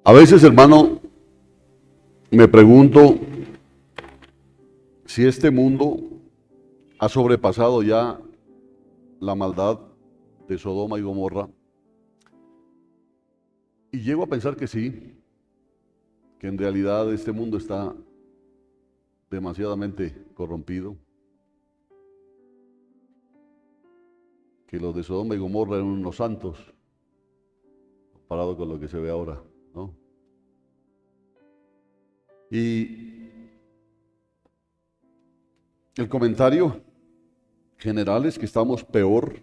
A veces, hermano, me pregunto si este mundo ha sobrepasado ya la maldad de Sodoma y Gomorra. Y llego a pensar que sí, que en realidad este mundo está demasiadamente corrompido, que los de Sodoma y Gomorra eran unos santos, comparado con lo que se ve ahora, ¿no? Y el comentario general es que estamos peor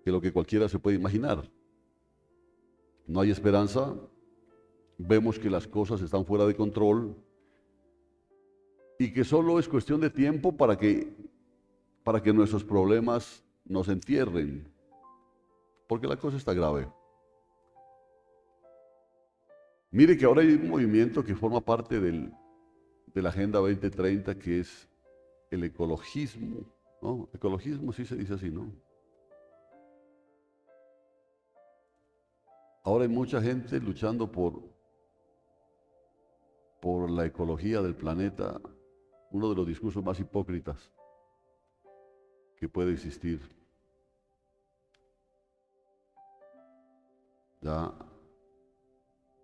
que lo que cualquiera se puede imaginar. No hay esperanza, vemos que las cosas están fuera de control y que solo es cuestión de tiempo para que nuestros problemas nos entierren, porque la cosa está grave. Mire que ahora hay un movimiento que forma parte de la Agenda 2030, que es el ecologismo, ¿no? Ecologismo sí se dice así, ¿no? Ahora hay mucha gente luchando por la ecología del planeta, uno de los discursos más hipócritas que puede existir. Ya,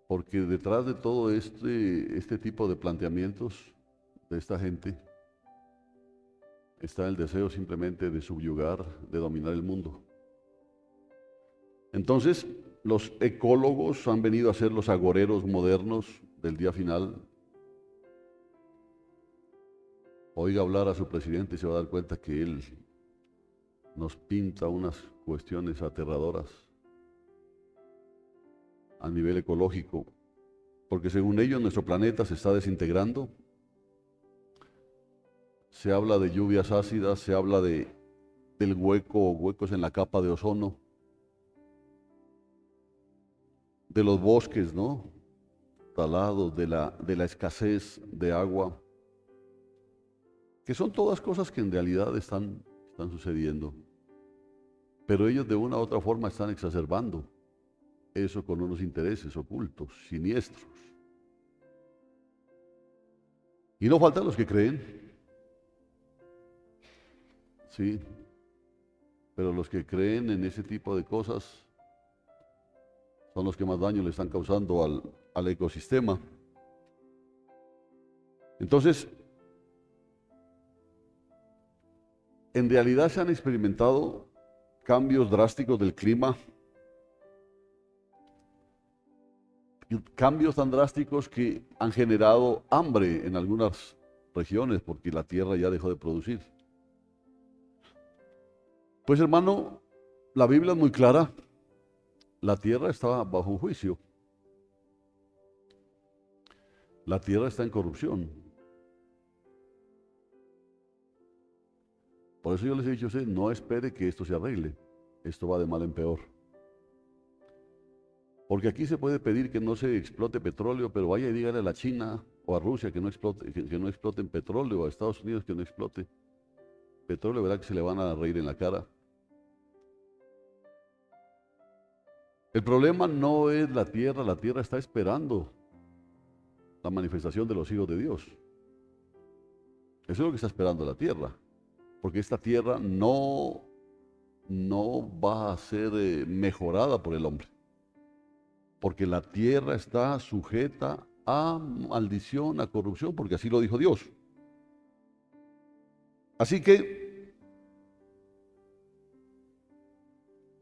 porque detrás de todo este tipo de planteamientos de esta gente está el deseo simplemente de subyugar, de dominar el mundo. Entonces, los ecólogos han venido a ser los agoreros modernos del día final. Oiga hablar a su presidente y se va a dar cuenta que él nos pinta unas cuestiones aterradoras a nivel ecológico, porque según ellos nuestro planeta se está desintegrando. Se habla de lluvias ácidas, se habla del huecos en la capa de ozono, de los bosques, ¿no? Talados, de la escasez de agua, que son todas cosas que en realidad están sucediendo. Pero ellos de una u otra forma están exacerbando eso con unos intereses ocultos, siniestros. Y no faltan los que creen, sí, pero los que creen en ese tipo de cosas son los que más daño le están causando al ecosistema. Entonces, en realidad se han experimentado cambios drásticos del clima, cambios tan drásticos que han generado hambre en algunas regiones porque la tierra ya dejó de producir. Pues hermano, la Biblia es muy clara, la tierra está bajo un juicio, la tierra está en corrupción. Por eso yo les he dicho a ustedes, no espere que esto se arregle, esto va de mal en peor. Porque aquí se puede pedir que no se explote petróleo, pero vaya y dígale a la China o a Rusia que no exploten petróleo, o a Estados Unidos que no explote petróleo, verá que se le van a reír en la cara. El problema no es la tierra está esperando la manifestación de los hijos de Dios. Eso es lo que está esperando la tierra, porque esta tierra no va a ser mejorada por el hombre, porque la tierra está sujeta a maldición, a corrupción, porque así lo dijo Dios. Así que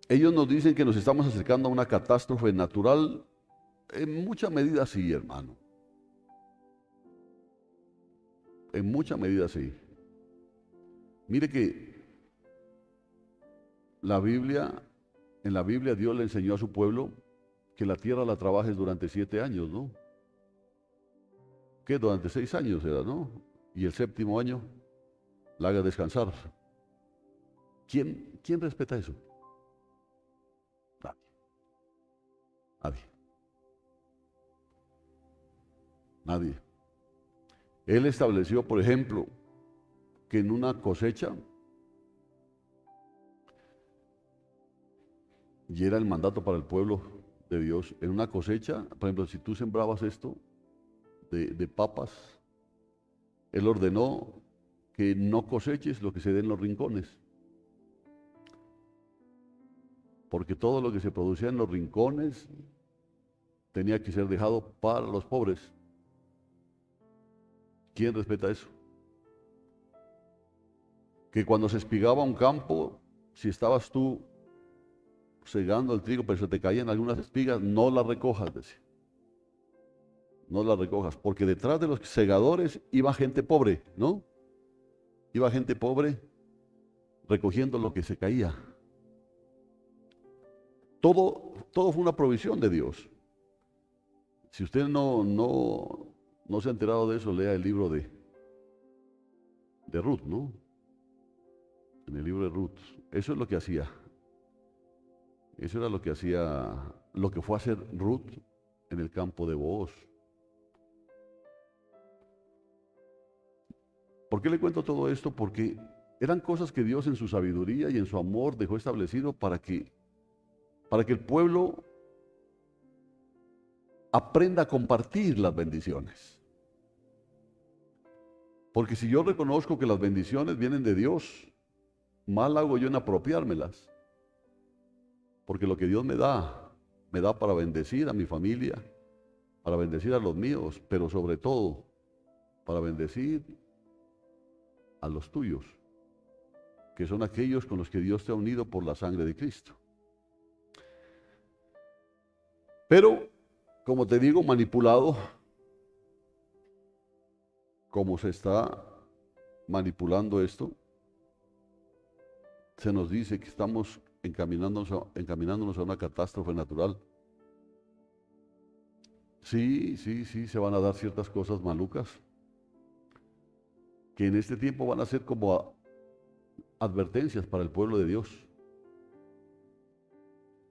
ellos nos dicen que nos estamos acercando a una catástrofe natural. En mucha medida sí, hermano. En mucha medida sí. Mire que en la Biblia Dios le enseñó a su pueblo que la tierra la trabajes durante 7 años, ¿no? ¿Qué? Durante 6 años era, ¿no? Y el 7.º año la haga descansar. ¿Quién respeta eso? Nadie. Nadie. Nadie. Él estableció, por ejemplo, que en una cosecha, y era el mandato para el pueblo de Dios. En una cosecha, por ejemplo, si tú sembrabas esto de papas, Él ordenó que no coseches lo que se dé en los rincones, porque todo lo que se producía en los rincones tenía que ser dejado para los pobres. ¿Quién respeta eso? Que cuando se espigaba un campo, si estabas tú segando el trigo, pero se te caían algunas espigas, no las recojas, decía. No las recojas, porque detrás de los segadores iba gente pobre, ¿no? Iba gente pobre recogiendo lo que se caía. Todo fue una provisión de Dios. Si usted no se ha enterado de eso, lea el libro de Ruth, ¿no? En el libro de Ruth. Eso es lo que hacía. Eso era lo que hacía, lo que fue a hacer Ruth en el campo de Booz. ¿Por qué le cuento todo esto? Porque eran cosas que Dios en su sabiduría y en su amor dejó establecido para que el pueblo aprenda a compartir las bendiciones. Porque si yo reconozco que las bendiciones vienen de Dios, mal hago yo en apropiármelas. Porque lo que Dios me da para bendecir a mi familia, para bendecir a los míos, pero sobre todo para bendecir a los tuyos, que son aquellos con los que Dios te ha unido por la sangre de Cristo. Pero, como te digo, manipulado, como se está manipulando esto, se nos dice que estamos encaminándonos a una catástrofe natural. Sí, se van a dar ciertas cosas malucas, que en este tiempo van a ser como advertencias para el pueblo de Dios,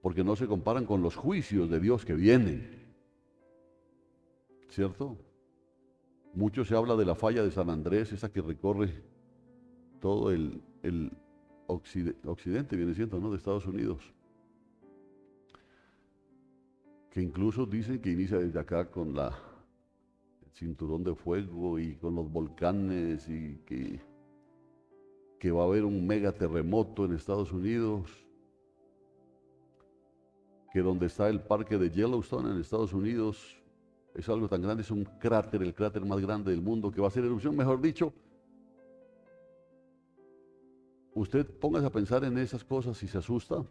porque no se comparan con los juicios de Dios que vienen, ¿cierto? Mucho se habla de la falla de San Andrés, esa que recorre todo el occidente, viene siendo, ¿no?, de Estados Unidos, que incluso dicen que inicia desde acá con el cinturón de fuego y con los volcanes, y que va a haber un mega terremoto en Estados Unidos, que donde está el parque de Yellowstone en Estados Unidos es algo tan grande, es un cráter, el cráter más grande del mundo, que va a hacer erupción. Mejor dicho, usted póngase a pensar en esas cosas y se asusta.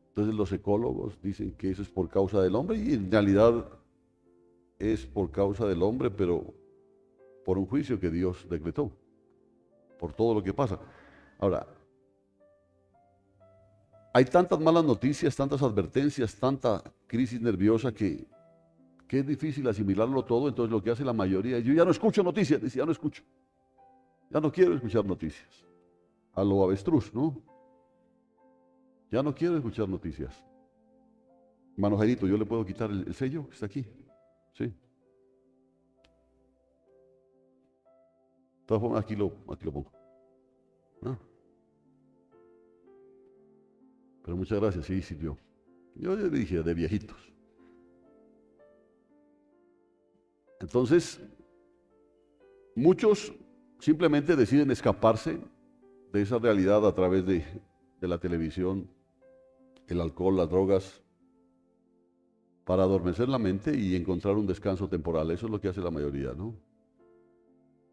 Entonces los ecólogos dicen que eso es por causa del hombre, y en realidad es por causa del hombre, pero por un juicio que Dios decretó, por todo lo que pasa. Ahora, hay tantas malas noticias, tantas advertencias, tanta crisis nerviosa que es difícil asimilarlo todo. Entonces lo que hace la mayoría es: yo ya no escucho noticias, dice, ya no escucho, ya no quiero escuchar noticias. A lo avestruz, ¿no? Ya no quiero escuchar noticias. Hermano Jairito, ¿yo le puedo quitar el sello que está aquí? Sí. De todas formas, aquí lo pongo. ¿No? Pero muchas gracias, sí, sirvió. Yo le dije de viejitos. Entonces, muchos simplemente deciden escaparse de esa realidad a través de la televisión, el alcohol, las drogas, para adormecer la mente y encontrar un descanso temporal. Eso es lo que hace la mayoría, ¿no?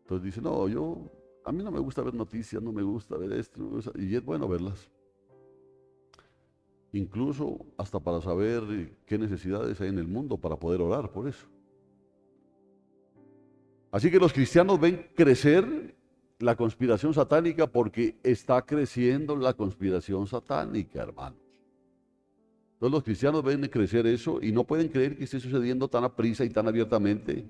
Entonces dice: no, a mí no me gusta ver noticias, no me gusta ver esto, no me gusta, y es bueno verlas. Incluso hasta para saber qué necesidades hay en el mundo, para poder orar por eso. Así que los cristianos ven crecer la conspiración satánica, porque está creciendo la conspiración satánica, hermanos. Entonces los cristianos ven crecer eso y no pueden creer que esté sucediendo tan aprisa y tan abiertamente.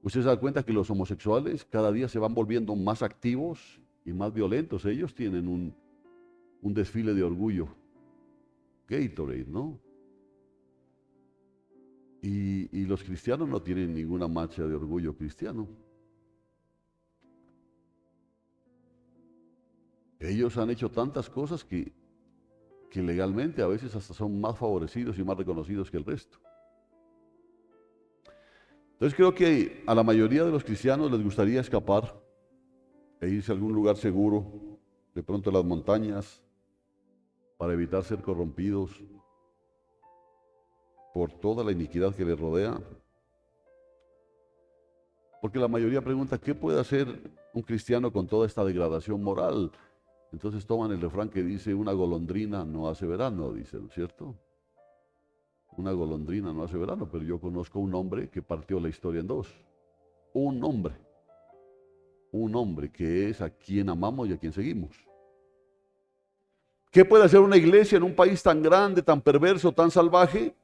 Usted se da cuenta que los homosexuales cada día se van volviendo más activos y más violentos. Ellos tienen un desfile de orgullo. Gatorade, ¿no? Y los cristianos no tienen ninguna marcha de orgullo cristiano. Ellos han hecho tantas cosas que que legalmente a veces hasta son más favorecidos y más reconocidos que el resto. Entonces creo que a la mayoría de los cristianos les gustaría escapar e irse a algún lugar seguro, de pronto a las montañas, para evitar ser corrompidos por toda la iniquidad que les rodea. Porque la mayoría pregunta, ¿qué puede hacer un cristiano con toda esta degradación moral? Entonces toman el refrán que dice, una golondrina no hace verano, dice, ¿no es cierto? Una golondrina no hace verano, pero yo conozco un hombre que partió la historia en dos. Un hombre que es a quien amamos y a quien seguimos. ¿Qué puede hacer una iglesia en un país tan grande, tan perverso, tan salvaje?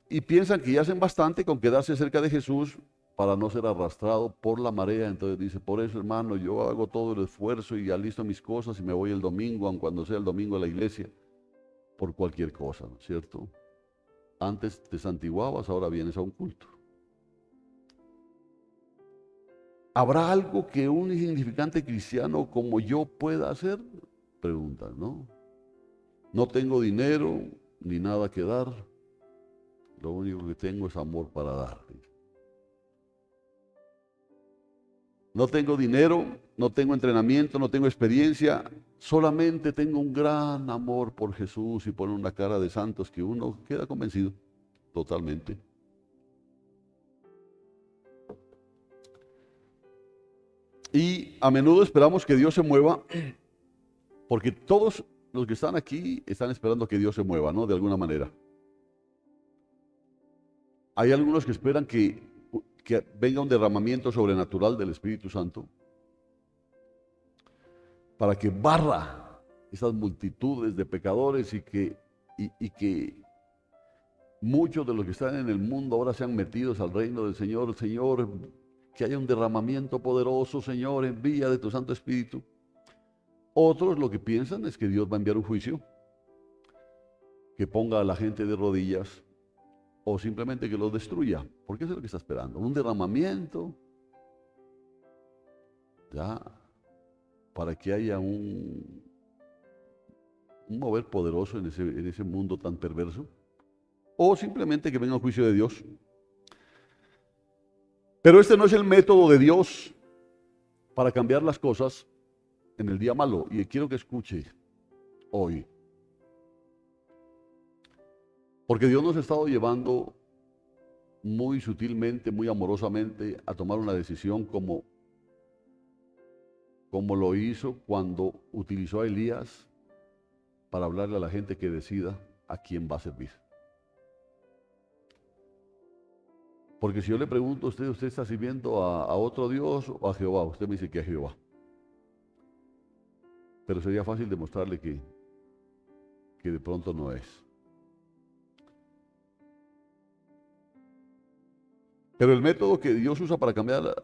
Y piensan que ya hacen bastante con quedarse cerca de Jesús para no ser arrastrado por la marea. Entonces dice, por eso hermano, yo hago todo el esfuerzo y alisto mis cosas y me voy el domingo, aun cuando sea el domingo a la iglesia, por cualquier cosa, ¿no es cierto? Antes te santiguabas, ahora vienes a un culto. ¿Habrá algo que un insignificante cristiano como yo pueda hacer? Preguntan, ¿no? No tengo dinero ni nada que dar. Lo único que tengo es amor para dar. No tengo dinero, no tengo entrenamiento, no tengo experiencia. Solamente tengo un gran amor por Jesús y por una cara de santos que uno queda convencido totalmente. Y a menudo esperamos que Dios se mueva, porque todos los que están aquí están esperando que Dios se mueva, ¿no? De alguna manera. Hay algunos que esperan que venga un derramamiento sobrenatural del Espíritu Santo para que barra esas multitudes de pecadores y que muchos de los que están en el mundo ahora sean metidos al reino del Señor. Señor, que haya un derramamiento poderoso, Señor, envía de tu Santo Espíritu. Otros lo que piensan es que Dios va a enviar un juicio, que ponga a la gente de rodillas o simplemente que los destruya. Porque eso es lo que está esperando. Un derramamiento, ya, para que haya un mover poderoso en ese mundo tan perverso. O simplemente que venga un juicio de Dios. Pero este no es el método de Dios para cambiar las cosas en el día malo. Y quiero que escuche hoy. Porque Dios nos ha estado llevando muy sutilmente, muy amorosamente a tomar una decisión como lo hizo cuando utilizó a Elías para hablarle a la gente que decida a quién va a servir. Porque si yo le pregunto a usted, ¿usted está sirviendo a otro Dios o a Jehová? Usted me dice que a Jehová. Pero sería fácil demostrarle que de pronto no es. Pero el método que Dios usa para cambiar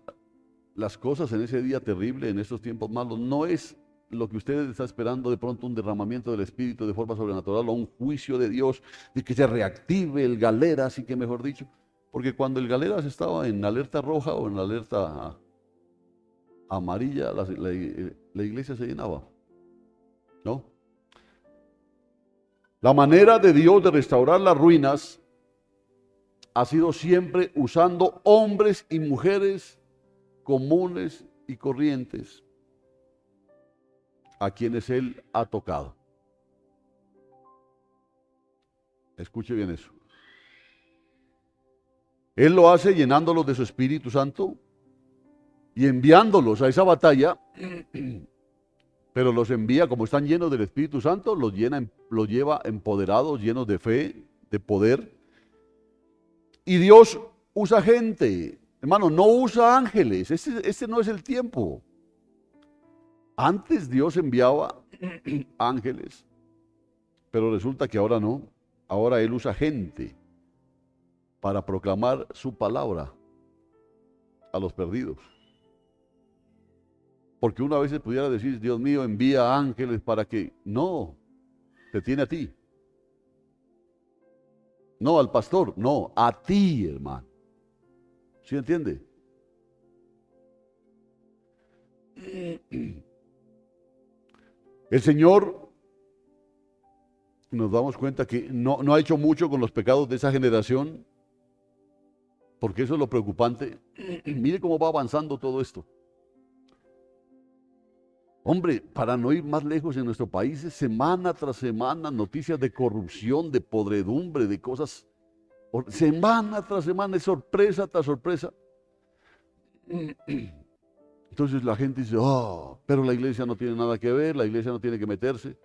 las cosas en ese día terrible, en estos tiempos malos, no es lo que usted está esperando, de pronto un derramamiento del Espíritu de forma sobrenatural o un juicio de Dios, de que se reactive el Galeras, y que mejor dicho, porque cuando el Galeras estaba en alerta roja o en alerta amarilla, la iglesia se llenaba, ¿no? La manera de Dios de restaurar las ruinas ha sido siempre usando hombres y mujeres comunes y corrientes a quienes Él ha tocado. Escuche bien eso. Él lo hace llenándolos de su Espíritu Santo y enviándolos a esa batalla, pero los envía, como están llenos del Espíritu Santo, los lleva empoderados, llenos de fe, de poder. Y Dios usa gente, hermano, no usa ángeles. Este no es el tiempo. Antes Dios enviaba ángeles, pero resulta que ahora no. Ahora Él usa gente para proclamar su palabra a los perdidos. Porque una vez se pudiera decir, Dios mío, envía ángeles para que... No, te tiene a ti. No al pastor, no, a ti, hermano. ¿Sí entiende? El Señor nos damos cuenta que no ha hecho mucho con los pecados de esa generación, porque eso es lo preocupante. Mire cómo va avanzando todo esto. Hombre, para no ir más lejos, en nuestro país es semana tras semana noticias de corrupción, de podredumbre, de cosas. Semana tras semana es sorpresa tras sorpresa. Entonces la gente dice, oh, pero la iglesia no tiene nada que ver, la iglesia no tiene que meterse.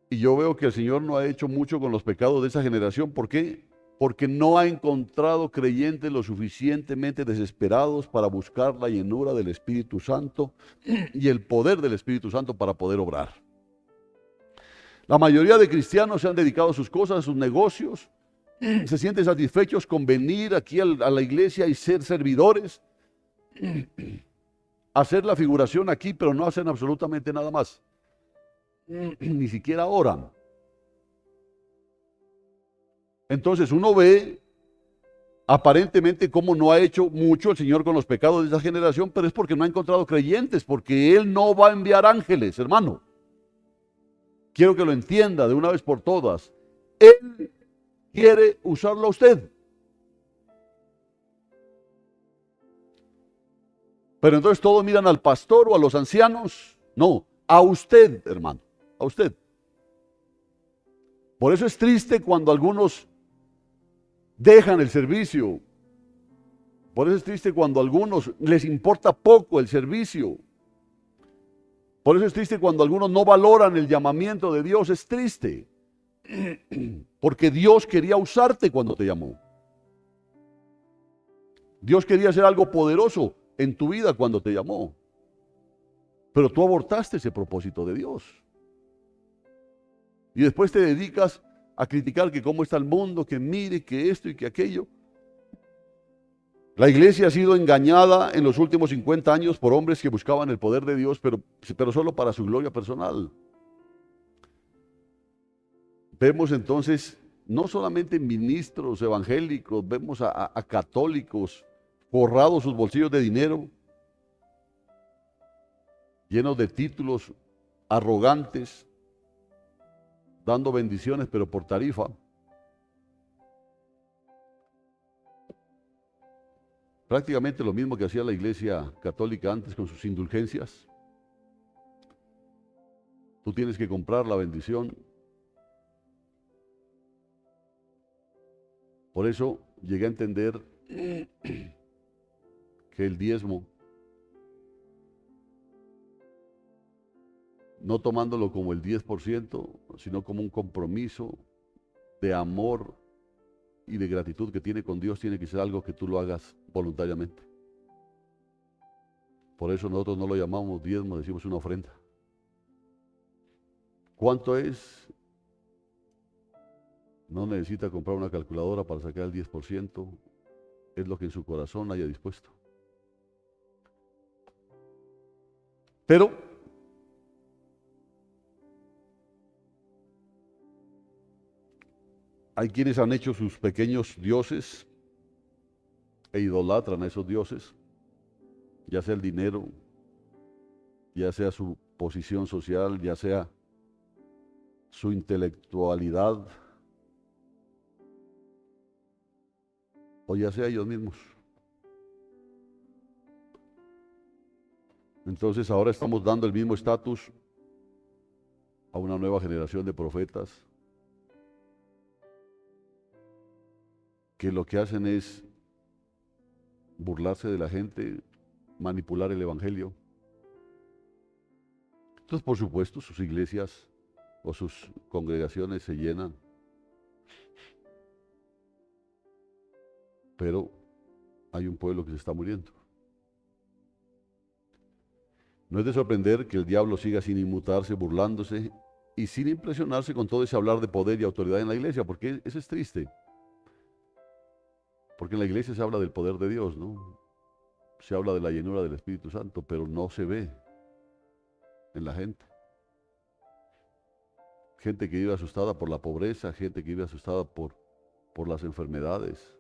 Y yo veo que el Señor no ha hecho mucho con los pecados de esa generación. ¿Por qué? Porque no ha encontrado creyentes lo suficientemente desesperados para buscar la llenura del Espíritu Santo y el poder del Espíritu Santo para poder obrar. La mayoría de cristianos se han dedicado a sus cosas, a sus negocios, se sienten satisfechos con venir aquí a la iglesia y ser servidores, hacer la figuración aquí, pero no hacen absolutamente nada más. Ni siquiera oran. Entonces uno ve aparentemente cómo no ha hecho mucho el Señor con los pecados de esa generación, pero es porque no ha encontrado creyentes, porque Él no va a enviar ángeles, hermano. Quiero que lo entienda de una vez por todas. Él quiere usarlo a usted. Pero entonces todos miran al pastor o a los ancianos. No, a usted, hermano, a usted. Por eso es triste cuando algunos dejan el servicio. Por eso es triste cuando a algunos les importa poco el servicio. Por eso es triste cuando algunos no valoran el llamamiento de Dios. Es triste. Porque Dios quería usarte cuando te llamó. Dios quería hacer algo poderoso en tu vida cuando te llamó. Pero tú abortaste ese propósito de Dios. Y después te dedicas a criticar que cómo está el mundo, que mire, que esto y que aquello. La iglesia ha sido engañada en los últimos 50 años por hombres que buscaban el poder de Dios, pero solo para su gloria personal. Vemos entonces no solamente ministros evangélicos, vemos a católicos forrados sus bolsillos de dinero, llenos de títulos arrogantes, dando bendiciones pero por tarifa. Prácticamente lo mismo que hacía la iglesia católica antes con sus indulgencias. Tú tienes que comprar la bendición. Por eso llegué a entender que el diezmo, no tomándolo como el 10%, sino como un compromiso de amor y de gratitud que tiene con Dios, tiene que ser algo que tú lo hagas voluntariamente. Por eso nosotros no lo llamamos diezmo, decimos una ofrenda. ¿Cuánto es? No necesita comprar una calculadora para sacar el 10%, es lo que en su corazón haya dispuesto. Pero hay quienes han hecho sus pequeños dioses e idolatran a esos dioses, ya sea el dinero, ya sea su posición social, ya sea su intelectualidad, o ya sea ellos mismos. Entonces ahora estamos dando el mismo estatus a una nueva generación de profetas que lo que hacen es burlarse de la gente, manipular el evangelio. Entonces, por supuesto, sus iglesias o sus congregaciones se llenan. Pero hay un pueblo que se está muriendo. No es de sorprender que el diablo siga sin inmutarse, burlándose y sin impresionarse con todo ese hablar de poder y autoridad en la iglesia, porque eso es triste. Porque en la iglesia se habla del poder de Dios, ¿no? Se habla de la llenura del Espíritu Santo, pero no se ve en la gente. Gente que vive asustada por la pobreza, gente que vive asustada por las enfermedades,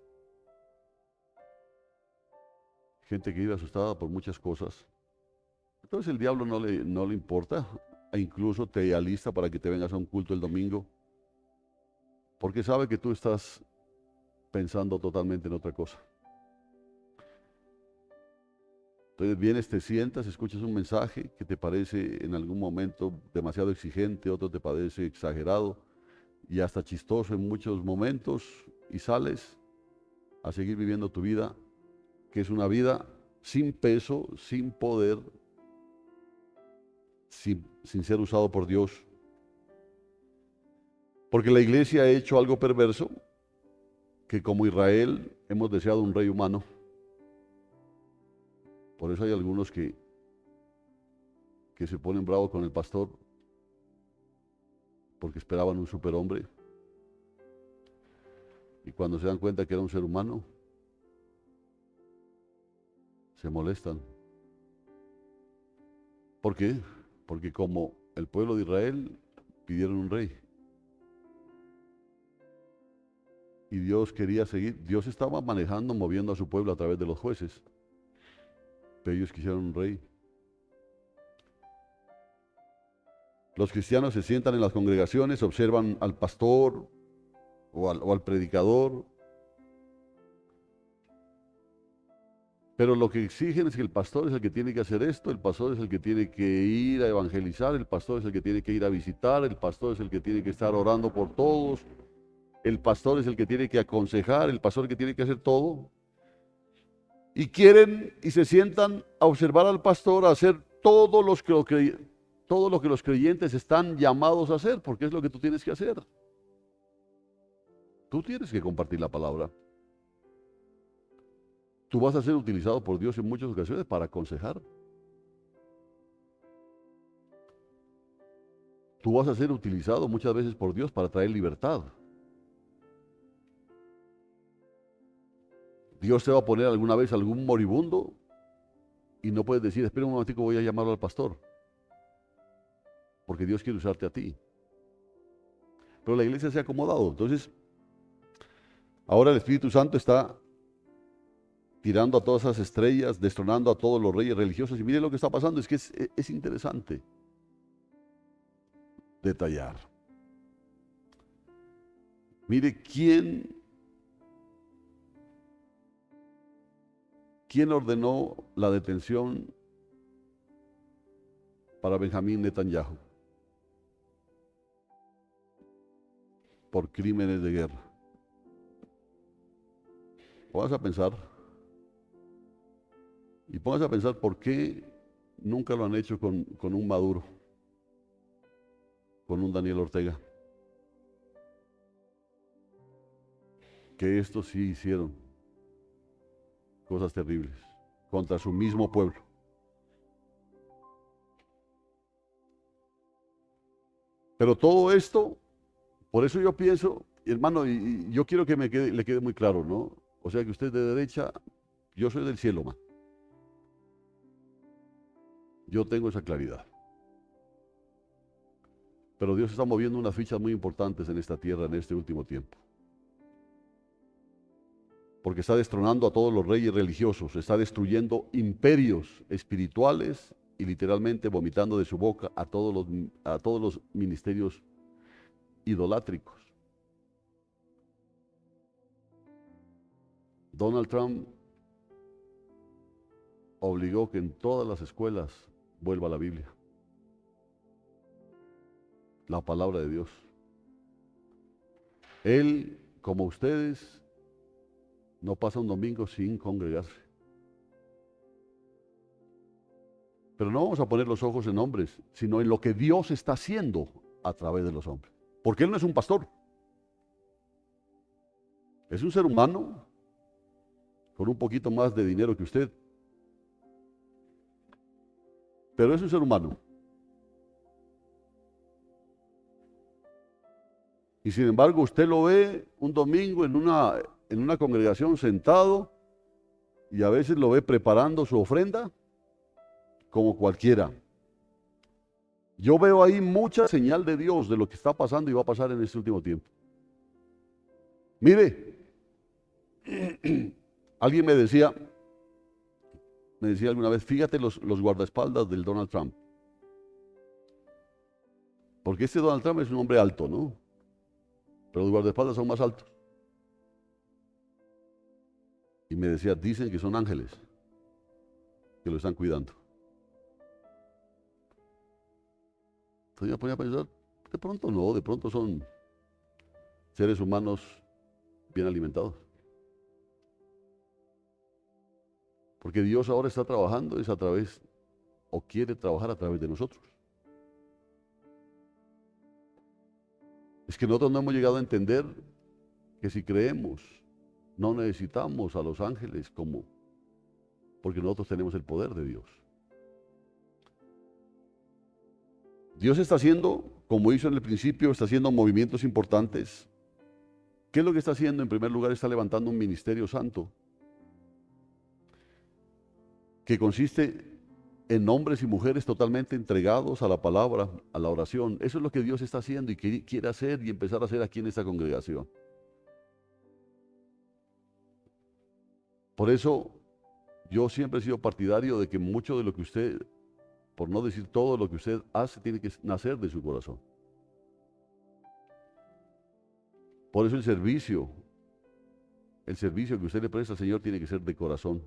gente que vive asustada por muchas cosas. Entonces el diablo no le importa. e incluso te alista para que te vengas a un culto el domingo, porque sabe que tú estás pensando totalmente en otra cosa. Entonces vienes, te sientas, escuchas un mensaje que te parece en algún momento demasiado exigente, otro te parece exagerado y hasta chistoso en muchos momentos, y sales a seguir viviendo tu vida, que es una vida sin peso, sin poder, sin ser usado por Dios. Porque la iglesia ha hecho algo perverso, que como Israel hemos deseado un rey humano. Por eso hay algunos que se ponen bravos con el pastor, porque esperaban un superhombre, y cuando se dan cuenta que era un ser humano, se molestan. ¿Por qué? Porque como el pueblo de Israel pidieron un rey, y Dios quería seguir, Dios estaba manejando, moviendo a su pueblo a través de los jueces, pero ellos quisieron un rey. Los cristianos se sientan en las congregaciones, observan al pastor o al predicador, pero lo que exigen es que el pastor es el que tiene que hacer esto, el pastor es el que tiene que ir a evangelizar, el pastor es el que tiene que ir a visitar, el pastor es el que tiene que estar orando por todos, el pastor es el que tiene que aconsejar, el pastor es el que tiene que hacer todo. Y quieren y se sientan a observar al pastor, a hacer todo lo que los creyentes están llamados a hacer, porque es lo que tú tienes que hacer. Tú tienes que compartir la palabra. Tú vas a ser utilizado por Dios en muchas ocasiones para aconsejar. Tú vas a ser utilizado muchas veces por Dios para traer libertad. Dios te va a poner alguna vez algún moribundo y no puedes decir, espera un momentico, voy a llamarlo al pastor. Porque Dios quiere usarte a ti. Pero la iglesia se ha acomodado. Entonces, ahora el Espíritu Santo está tirando a todas esas estrellas, destronando a todos los reyes religiosos. Y miren lo que está pasando, es que es interesante detallar. Mire quién ordenó la detención para Benjamín Netanyahu por crímenes de guerra. Póngase a pensar, y póngase a pensar por qué nunca lo han hecho con un Maduro, con un Daniel Ortega, que estos sí hicieron cosas terribles contra su mismo pueblo. Pero todo esto, por eso yo pienso, hermano, y yo quiero que le quede muy claro, ¿no? O sea que usted de derecha, yo soy del cielo, man. Yo tengo esa claridad. Pero Dios está moviendo unas fichas muy importantes en esta tierra en este último tiempo. Porque está destronando a todos los reyes religiosos, está destruyendo imperios espirituales y literalmente vomitando de su boca a todos los ministerios idolátricos. Donald Trump obligó que en todas las escuelas vuelva la Biblia, la palabra de Dios. Él, como ustedes, no pasa un domingo sin congregarse. Pero no vamos a poner los ojos en hombres, sino en lo que Dios está haciendo a través de los hombres. Porque Él no es un pastor. Es un ser humano con un poquito más de dinero que usted. Pero es un ser humano. Y sin embargo, usted lo ve un domingo en una congregación sentado y a veces lo ve preparando su ofrenda como cualquiera. Yo veo ahí mucha señal de Dios de lo que está pasando y va a pasar en este último tiempo. Mire, alguien me decía alguna vez, fíjate los guardaespaldas del Donald Trump. Porque este Donald Trump es un hombre alto, ¿no? Pero los guardaespaldas son más altos. Y me decía, dicen que son ángeles que lo están cuidando. Entonces yo me ponía a pensar, de pronto no, de pronto son seres humanos bien alimentados. Porque Dios ahora está trabajando es a través, o quiere trabajar a través de nosotros. Es que nosotros no hemos llegado a entender que si creemos, no necesitamos a los ángeles porque nosotros tenemos el poder de Dios. Dios está haciendo, como hizo en el principio, está haciendo movimientos importantes. ¿Qué es lo que está haciendo? En primer lugar, está levantando un ministerio santo que consiste en hombres y mujeres totalmente entregados a la palabra, a la oración. Eso es lo que Dios está haciendo y quiere hacer y empezar a hacer aquí en esta congregación. Por eso, yo siempre he sido partidario de que mucho de lo que usted, por no decir todo lo que usted hace, tiene que nacer de su corazón. Por eso el servicio que usted le presta al Señor tiene que ser de corazón.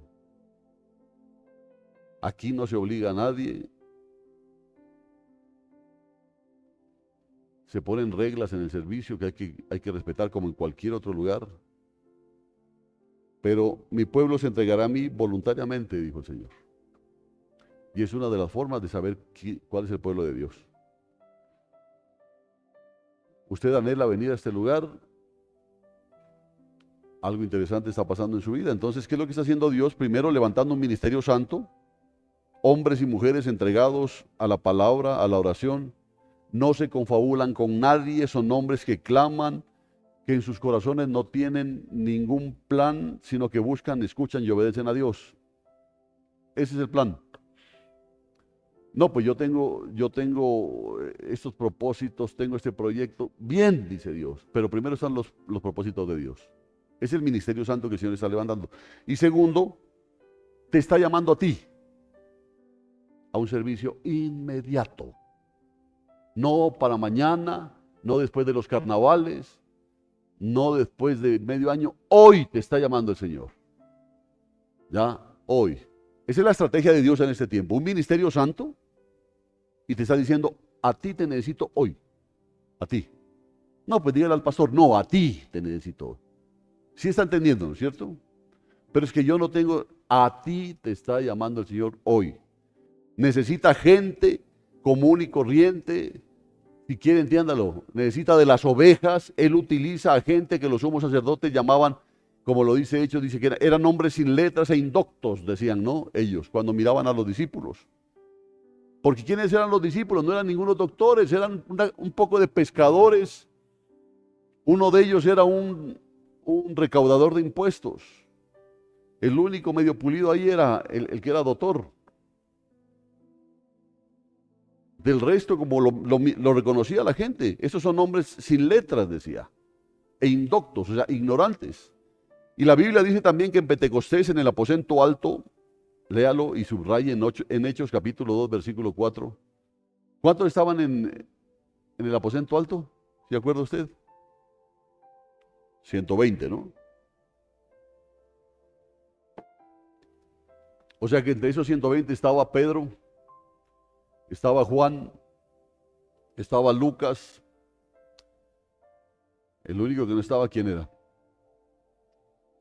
Aquí no se obliga a nadie. Se ponen reglas en el servicio que hay que respetar como en cualquier otro lugar. Pero mi pueblo se entregará a mí voluntariamente, dijo el Señor. Y es una de las formas de saber cuál es el pueblo de Dios. Usted anhela venir a este lugar. Algo interesante está pasando en su vida. Entonces, ¿qué es lo que está haciendo Dios? Primero, levantando un ministerio santo. Hombres y mujeres entregados a la palabra, a la oración. No se confabulan con nadie. Son hombres que claman, que en sus corazones no tienen ningún plan, sino que buscan, escuchan y obedecen a Dios. Ese es el plan. No, pues yo tengo estos propósitos, tengo este proyecto. Bien, dice Dios, pero primero están los propósitos de Dios. Es el ministerio santo que el Señor está levantando. Y segundo, te está llamando a ti a un servicio inmediato. No para mañana, no después de los carnavales, no después de medio año. Hoy te está llamando el Señor. Ya, hoy. Esa es la estrategia de Dios en este tiempo. Un ministerio santo y te está diciendo, a ti te necesito hoy. A ti. No, pues dígale al pastor, no, a ti te necesito hoy. Sí está entendiendo, ¿no es cierto? Pero es que yo no tengo, a ti te está llamando el Señor hoy. Necesita gente común y corriente. Si quiere, entiéndalo. Necesita de las ovejas. Él utiliza a gente que los sumos sacerdotes llamaban, como lo dice Hechos, dice que eran hombres sin letras e indoctos, decían, ¿no? Ellos, cuando miraban a los discípulos. Porque ¿quiénes eran los discípulos? No eran ningunos doctores, eran un poco de pescadores. Uno de ellos era un recaudador de impuestos. El único medio pulido ahí era el que era doctor. Del resto, como lo reconocía la gente, esos son hombres sin letras, decía, e indoctos, o sea, ignorantes. Y la Biblia dice también que en Pentecostés, en el aposento alto, léalo y subraye en Hechos capítulo 2, versículo 4. ¿Cuántos estaban en el aposento alto? ¿Se acuerda usted? 120, ¿no? O sea que entre esos 120 estaba Pedro, estaba Juan, estaba Lucas. El único que no estaba, ¿quién era?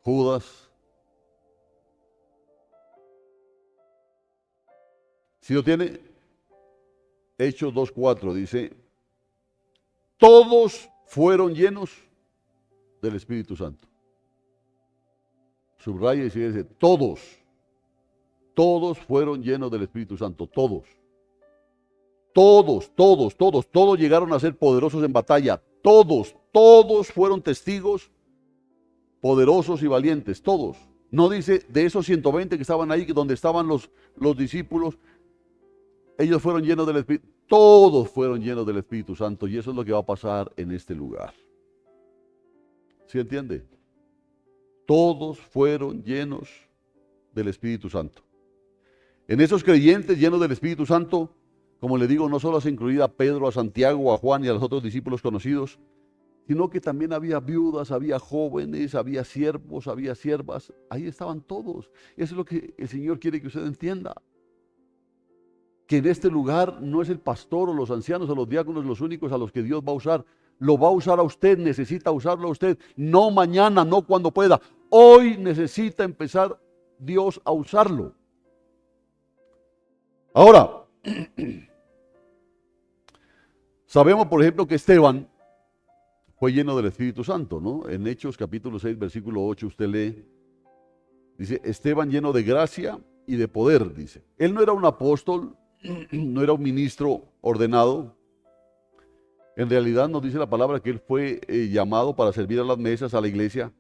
Judas. Si lo tiene, Hechos 2:4 dice, todos fueron llenos del Espíritu Santo. Subraya y dice, todos fueron llenos del Espíritu Santo, todos llegaron a ser poderosos en batalla, todos fueron testigos poderosos y valientes, todos. No dice de esos 120 que estaban ahí, donde estaban los discípulos, ellos fueron llenos del Espíritu, todos fueron llenos del Espíritu Santo, y eso es lo que va a pasar en este lugar. ¿Sí entiende? Todos fueron llenos del Espíritu Santo. En esos creyentes llenos del Espíritu Santo como le digo, no solo hace incluida a Pedro, a Santiago, a Juan y a los otros discípulos conocidos, sino que también había viudas, había jóvenes, había siervos, había siervas. Ahí estaban todos. Eso es lo que el Señor quiere que usted entienda. Que en este lugar no es el pastor o los ancianos o los diáconos los únicos a los que Dios va a usar. Lo va a usar a usted, necesita usarlo a usted. No mañana, no cuando pueda. Hoy necesita empezar Dios a usarlo. Ahora, sabemos por ejemplo que Esteban fue lleno del Espíritu Santo, ¿no? En Hechos capítulo 6, versículo 8 usted lee, dice, Esteban lleno de gracia y de poder, dice. Él no era un apóstol, no era un ministro ordenado. En realidad nos dice la palabra que él fue llamado para servir a las mesas, a la iglesia,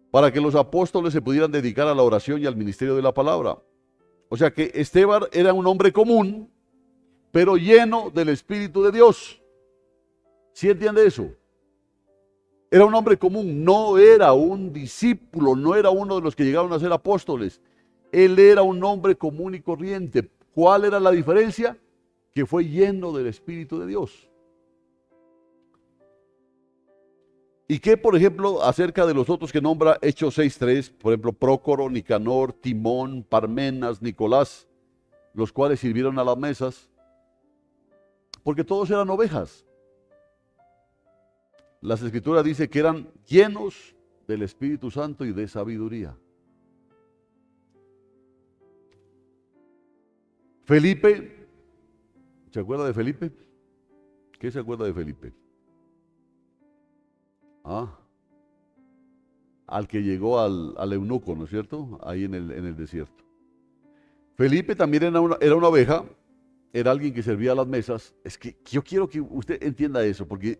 para que los apóstoles se pudieran dedicar a la oración y al ministerio de la palabra. O sea que Esteban era un hombre común, pero lleno del Espíritu de Dios. ¿Sí entiende eso? Era un hombre común, no era un discípulo, no era uno de los que llegaron a ser apóstoles. Él era un hombre común y corriente. ¿Cuál era la diferencia? Que fue lleno del Espíritu de Dios. ¿Y qué, por ejemplo, acerca de los otros que nombra Hechos 6.3? Por ejemplo, Prócoro, Nicanor, Timón, Parmenas, Nicolás, los cuales sirvieron a las mesas, porque todos eran ovejas. Las Escrituras dicen que eran llenos del Espíritu Santo y de sabiduría. Felipe, ¿se acuerda de Felipe? ¿Qué se acuerda de Felipe? Al que llegó al eunuco, ¿no es cierto? Ahí en el desierto. Felipe también era una oveja, era alguien que servía a las mesas. Es que yo quiero que usted entienda eso, porque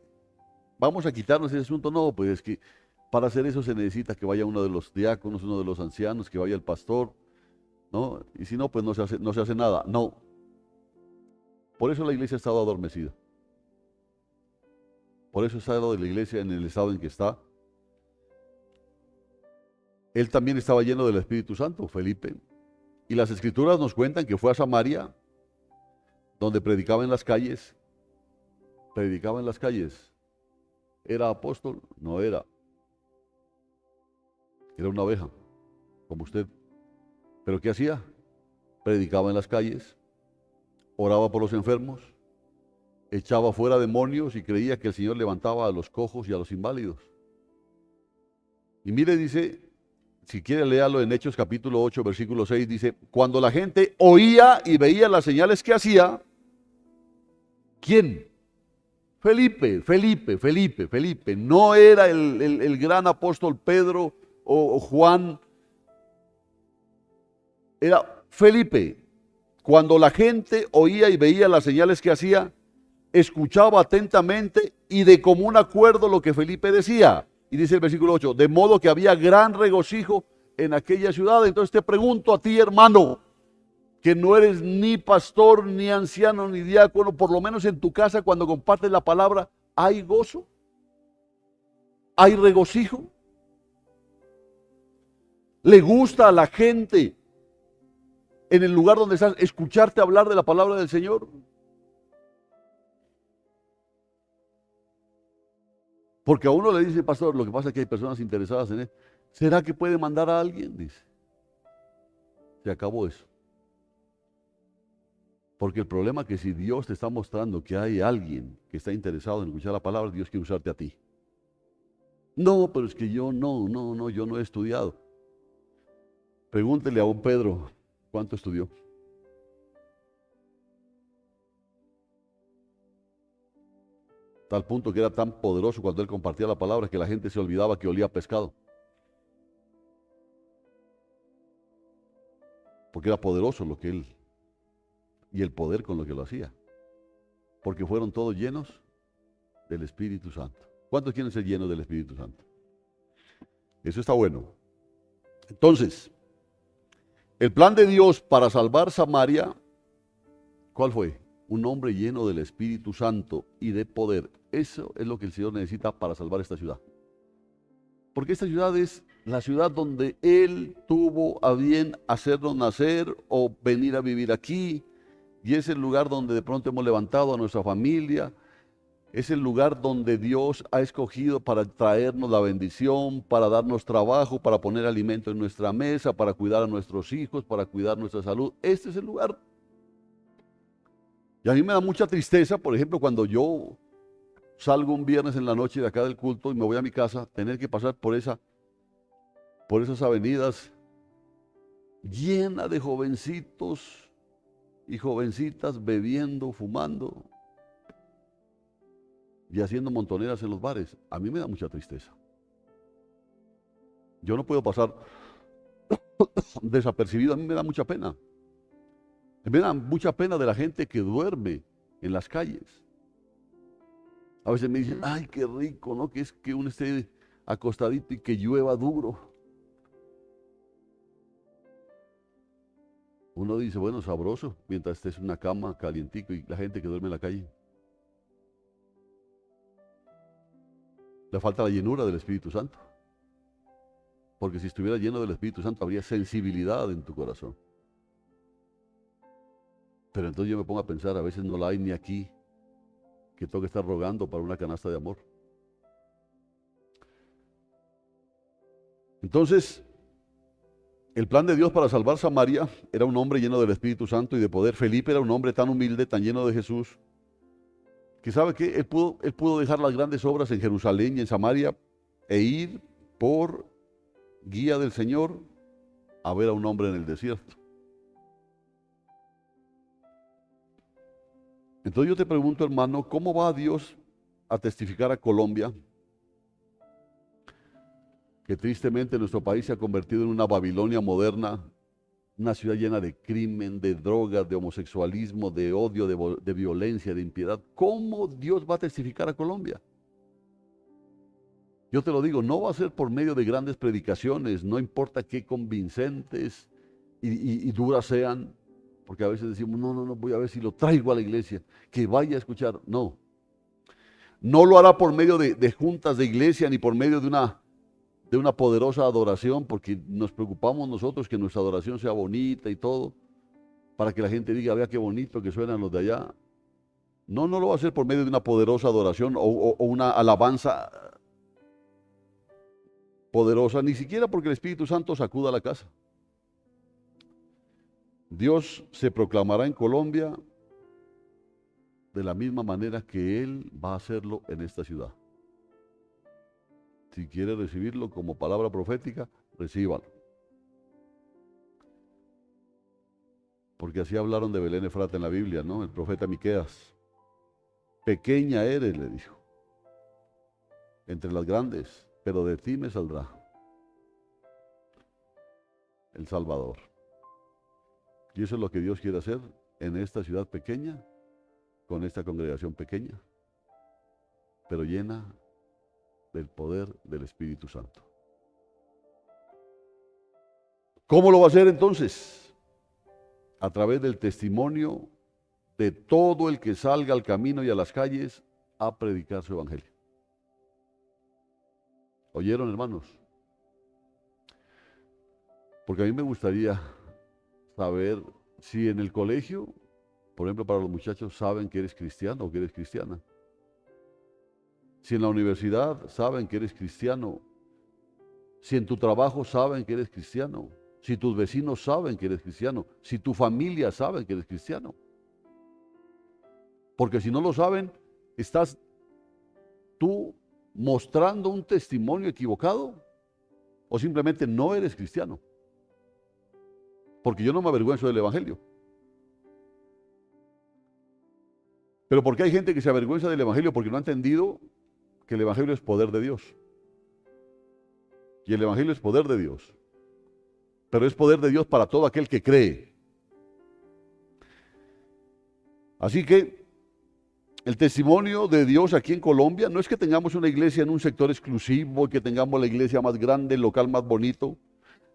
vamos a quitarnos ese asunto. No, pues es que para hacer eso se necesita que vaya uno de los diáconos, uno de los ancianos, que vaya el pastor, ¿no? Y si no, pues no se hace nada. No. Por eso la iglesia ha estado adormecida. Por eso está la iglesia en el estado en que está. Él también estaba lleno del Espíritu Santo, Felipe. Y las Escrituras nos cuentan que fue a Samaria, donde predicaba en las calles. Predicaba en las calles. ¿Era apóstol? No era. Era una oveja, como usted. ¿Pero qué hacía? Predicaba en las calles, oraba por los enfermos, echaba fuera demonios y creía que el Señor levantaba a los cojos y a los inválidos. Y mire, dice, si quiere léalo en Hechos capítulo 8, versículo 6, dice, cuando la gente oía y veía las señales que hacía, ¿quién? Felipe. No era el gran apóstol Pedro o Juan, era Felipe. Cuando la gente oía y veía las señales que hacía, escuchaba atentamente y de común acuerdo lo que Felipe decía. Y dice el versículo 8, de modo que había gran regocijo en aquella ciudad. Entonces te pregunto a ti, hermano, que no eres ni pastor, ni anciano, ni diácono, por lo menos en tu casa cuando compartes la palabra, ¿hay gozo? ¿Hay regocijo? ¿Le gusta a la gente en el lugar donde estás escucharte hablar de la palabra del Señor? Porque a uno le dice, pastor, lo que pasa es que hay personas interesadas en él. ¿Será que puede mandar a alguien? Dice. Se acabó eso. Porque el problema es que si Dios te está mostrando que hay alguien que está interesado en escuchar la palabra, Dios quiere usarte a ti. No, pero es que yo yo no he estudiado. Pregúntele a un Pedro, ¿cuánto estudió? Tal punto que era tan poderoso cuando él compartía la palabra que la gente se olvidaba que olía a pescado. Porque era poderoso lo que él, y el poder con lo que lo hacía. Porque fueron todos llenos del Espíritu Santo. ¿Cuántos quieren ser llenos del Espíritu Santo? Eso está bueno. Entonces, el plan de Dios para salvar Samaria, ¿cuál fue? Un hombre lleno del Espíritu Santo y de poder. Eso es lo que el Señor necesita para salvar esta ciudad. Porque esta ciudad es la ciudad donde Él tuvo a bien hacernos nacer o venir a vivir aquí. Y es el lugar donde de pronto hemos levantado a nuestra familia. Es el lugar donde Dios ha escogido para traernos la bendición, para darnos trabajo, para poner alimento en nuestra mesa, para cuidar a nuestros hijos, para cuidar nuestra salud. Este es el lugar. Y a mí me da mucha tristeza, por ejemplo, cuando yo salgo un viernes en la noche de acá del culto y me voy a mi casa, tener que pasar por esas avenidas llenas de jovencitos y jovencitas bebiendo, fumando y haciendo montoneras en los bares. A mí me da mucha tristeza. Yo no puedo pasar desapercibido, a mí me da mucha pena. Me da mucha pena de la gente que duerme en las calles. A veces me dicen, ay, qué rico, ¿no? Que es que uno esté acostadito y que llueva duro. Uno dice, bueno, sabroso, mientras estés en una cama calientico, y la gente que duerme en la calle. Le falta la llenura del Espíritu Santo. Porque si estuviera lleno del Espíritu Santo, habría sensibilidad en tu corazón. Pero entonces yo me pongo a pensar, a veces no la hay ni aquí, que tengo que estar rogando para una canasta de amor. Entonces, el plan de Dios para salvar Samaria era un hombre lleno del Espíritu Santo y de poder. Felipe era un hombre tan humilde, tan lleno de Jesús, que sabe que él pudo dejar las grandes obras en Jerusalén y en Samaria e ir por guía del Señor a ver a un hombre en el desierto. Entonces yo te pregunto, hermano, ¿cómo va Dios a testificar a Colombia? Que tristemente nuestro país se ha convertido en una Babilonia moderna, una ciudad llena de crimen, de drogas, de homosexualismo, de odio, de violencia, de impiedad. ¿Cómo Dios va a testificar a Colombia? Yo te lo digo, no va a ser por medio de grandes predicaciones, no importa qué convincentes y duras sean, porque a veces decimos, no, voy a ver si lo traigo a la iglesia, que vaya a escuchar. No, no lo hará por medio de juntas de iglesia, ni por medio de una poderosa adoración, porque nos preocupamos nosotros que nuestra adoración sea bonita y todo, para que la gente diga, vea qué bonito que suenan los de allá. No lo va a hacer por medio de una poderosa adoración o una alabanza poderosa, ni siquiera porque el Espíritu Santo sacuda la casa. Dios se proclamará en Colombia de la misma manera que Él va a hacerlo en esta ciudad. Si quiere recibirlo como palabra profética, recíbalo. Porque así hablaron de Belén Efrata en la Biblia, ¿no? El profeta Miqueas. Pequeña eres, le dijo, entre las grandes, pero de ti me saldrá el Salvador. Y eso es lo que Dios quiere hacer en esta ciudad pequeña, con esta congregación pequeña, pero llena del poder del Espíritu Santo. ¿Cómo lo va a hacer entonces? A través del testimonio de todo el que salga al camino y a las calles a predicar su evangelio. ¿Oyeron, hermanos? Porque a mí me gustaría saber si en el colegio, por ejemplo, para los muchachos, saben que eres cristiano o que eres cristiana. Si en la universidad saben que eres cristiano. Si en tu trabajo saben que eres cristiano. Si tus vecinos saben que eres cristiano. Si tu familia sabe que eres cristiano. Porque si no lo saben, estás tú mostrando un testimonio equivocado o simplemente no eres cristiano. Porque yo no me avergüenzo del evangelio. Pero ¿por qué hay gente que se avergüenza del evangelio? Porque no ha entendido que el evangelio es poder de Dios. Y el evangelio es poder de Dios. Pero es poder de Dios para todo aquel que cree. Así que el testimonio de Dios aquí en Colombia no es que tengamos una iglesia en un sector exclusivo, que tengamos la iglesia más grande, el local más bonito.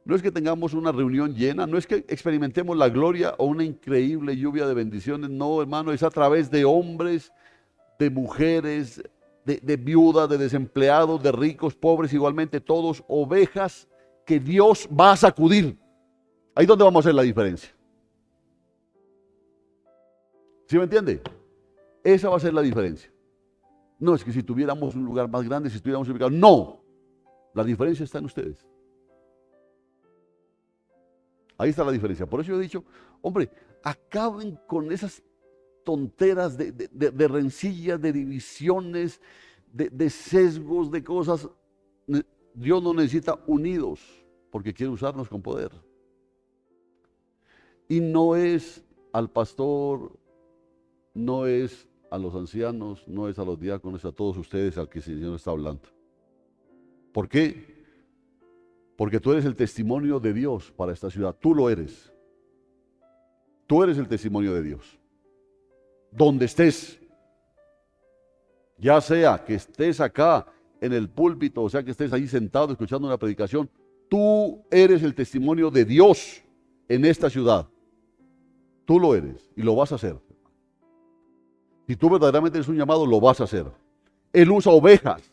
No es que tengamos una reunión llena, no es que experimentemos la gloria o una increíble lluvia de bendiciones. No, hermano, es a través de hombres, de mujeres, de viudas, de desempleados, de ricos, pobres, igualmente todos ovejas que Dios va a sacudir. Ahí es donde vamos a hacer la diferencia. ¿Sí me entiende? Esa va a ser la diferencia. No es que si tuviéramos un lugar más grande, si estuviéramos ubicados. No. La diferencia está en ustedes. Ahí está la diferencia. Por eso yo he dicho, hombre, acaben con esas tonteras de rencillas, de divisiones, de sesgos, de cosas. Dios nos necesita unidos porque quiere usarnos con poder. Y no es al pastor, no es a los ancianos, no es a los diáconos, a todos ustedes al que el Señor está hablando. ¿Por qué? Porque tú eres el testimonio de Dios para esta ciudad. Tú lo eres. Tú eres el testimonio de Dios. Donde estés, ya sea que estés acá en el púlpito, o sea que estés ahí sentado escuchando una predicación, tú eres el testimonio de Dios en esta ciudad. Tú lo eres y lo vas a hacer. Si tú verdaderamente eres un llamado, lo vas a hacer. Él usa ovejas,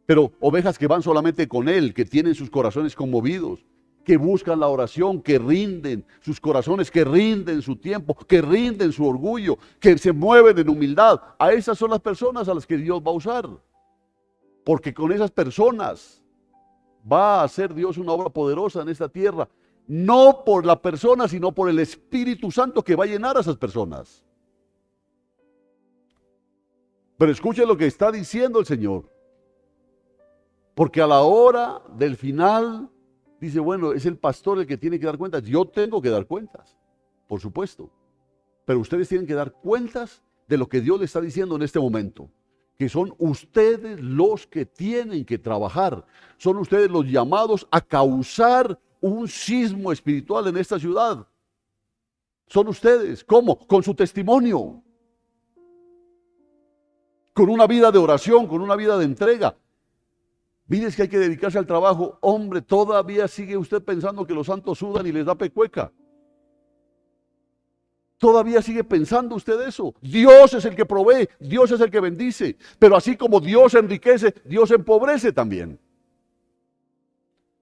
pero ovejas que van solamente con Él, que tienen sus corazones conmovidos, que buscan la oración, que rinden sus corazones, que rinden su tiempo, que rinden su orgullo, que se mueven en humildad. A esas son las personas a las que Dios va a usar. Porque con esas personas va a hacer Dios una obra poderosa en esta tierra. No por la persona, sino por el Espíritu Santo que va a llenar a esas personas. Pero escuchen lo que está diciendo el Señor. Porque a la hora del final, dice, bueno, es el pastor el que tiene que dar cuentas. Yo tengo que dar cuentas, por supuesto. Pero ustedes tienen que dar cuentas de lo que Dios le está diciendo en este momento. Que son ustedes los que tienen que trabajar. Son ustedes los llamados a causar un sismo espiritual en esta ciudad. Son ustedes. ¿Cómo? Con su testimonio. Con una vida de oración, con una vida de entrega. Mides que hay que dedicarse al trabajo. Hombre, todavía sigue usted pensando que los santos sudan y les da pecueca. Todavía sigue pensando usted eso. Dios es el que provee, Dios es el que bendice. Pero así como Dios enriquece, Dios empobrece también.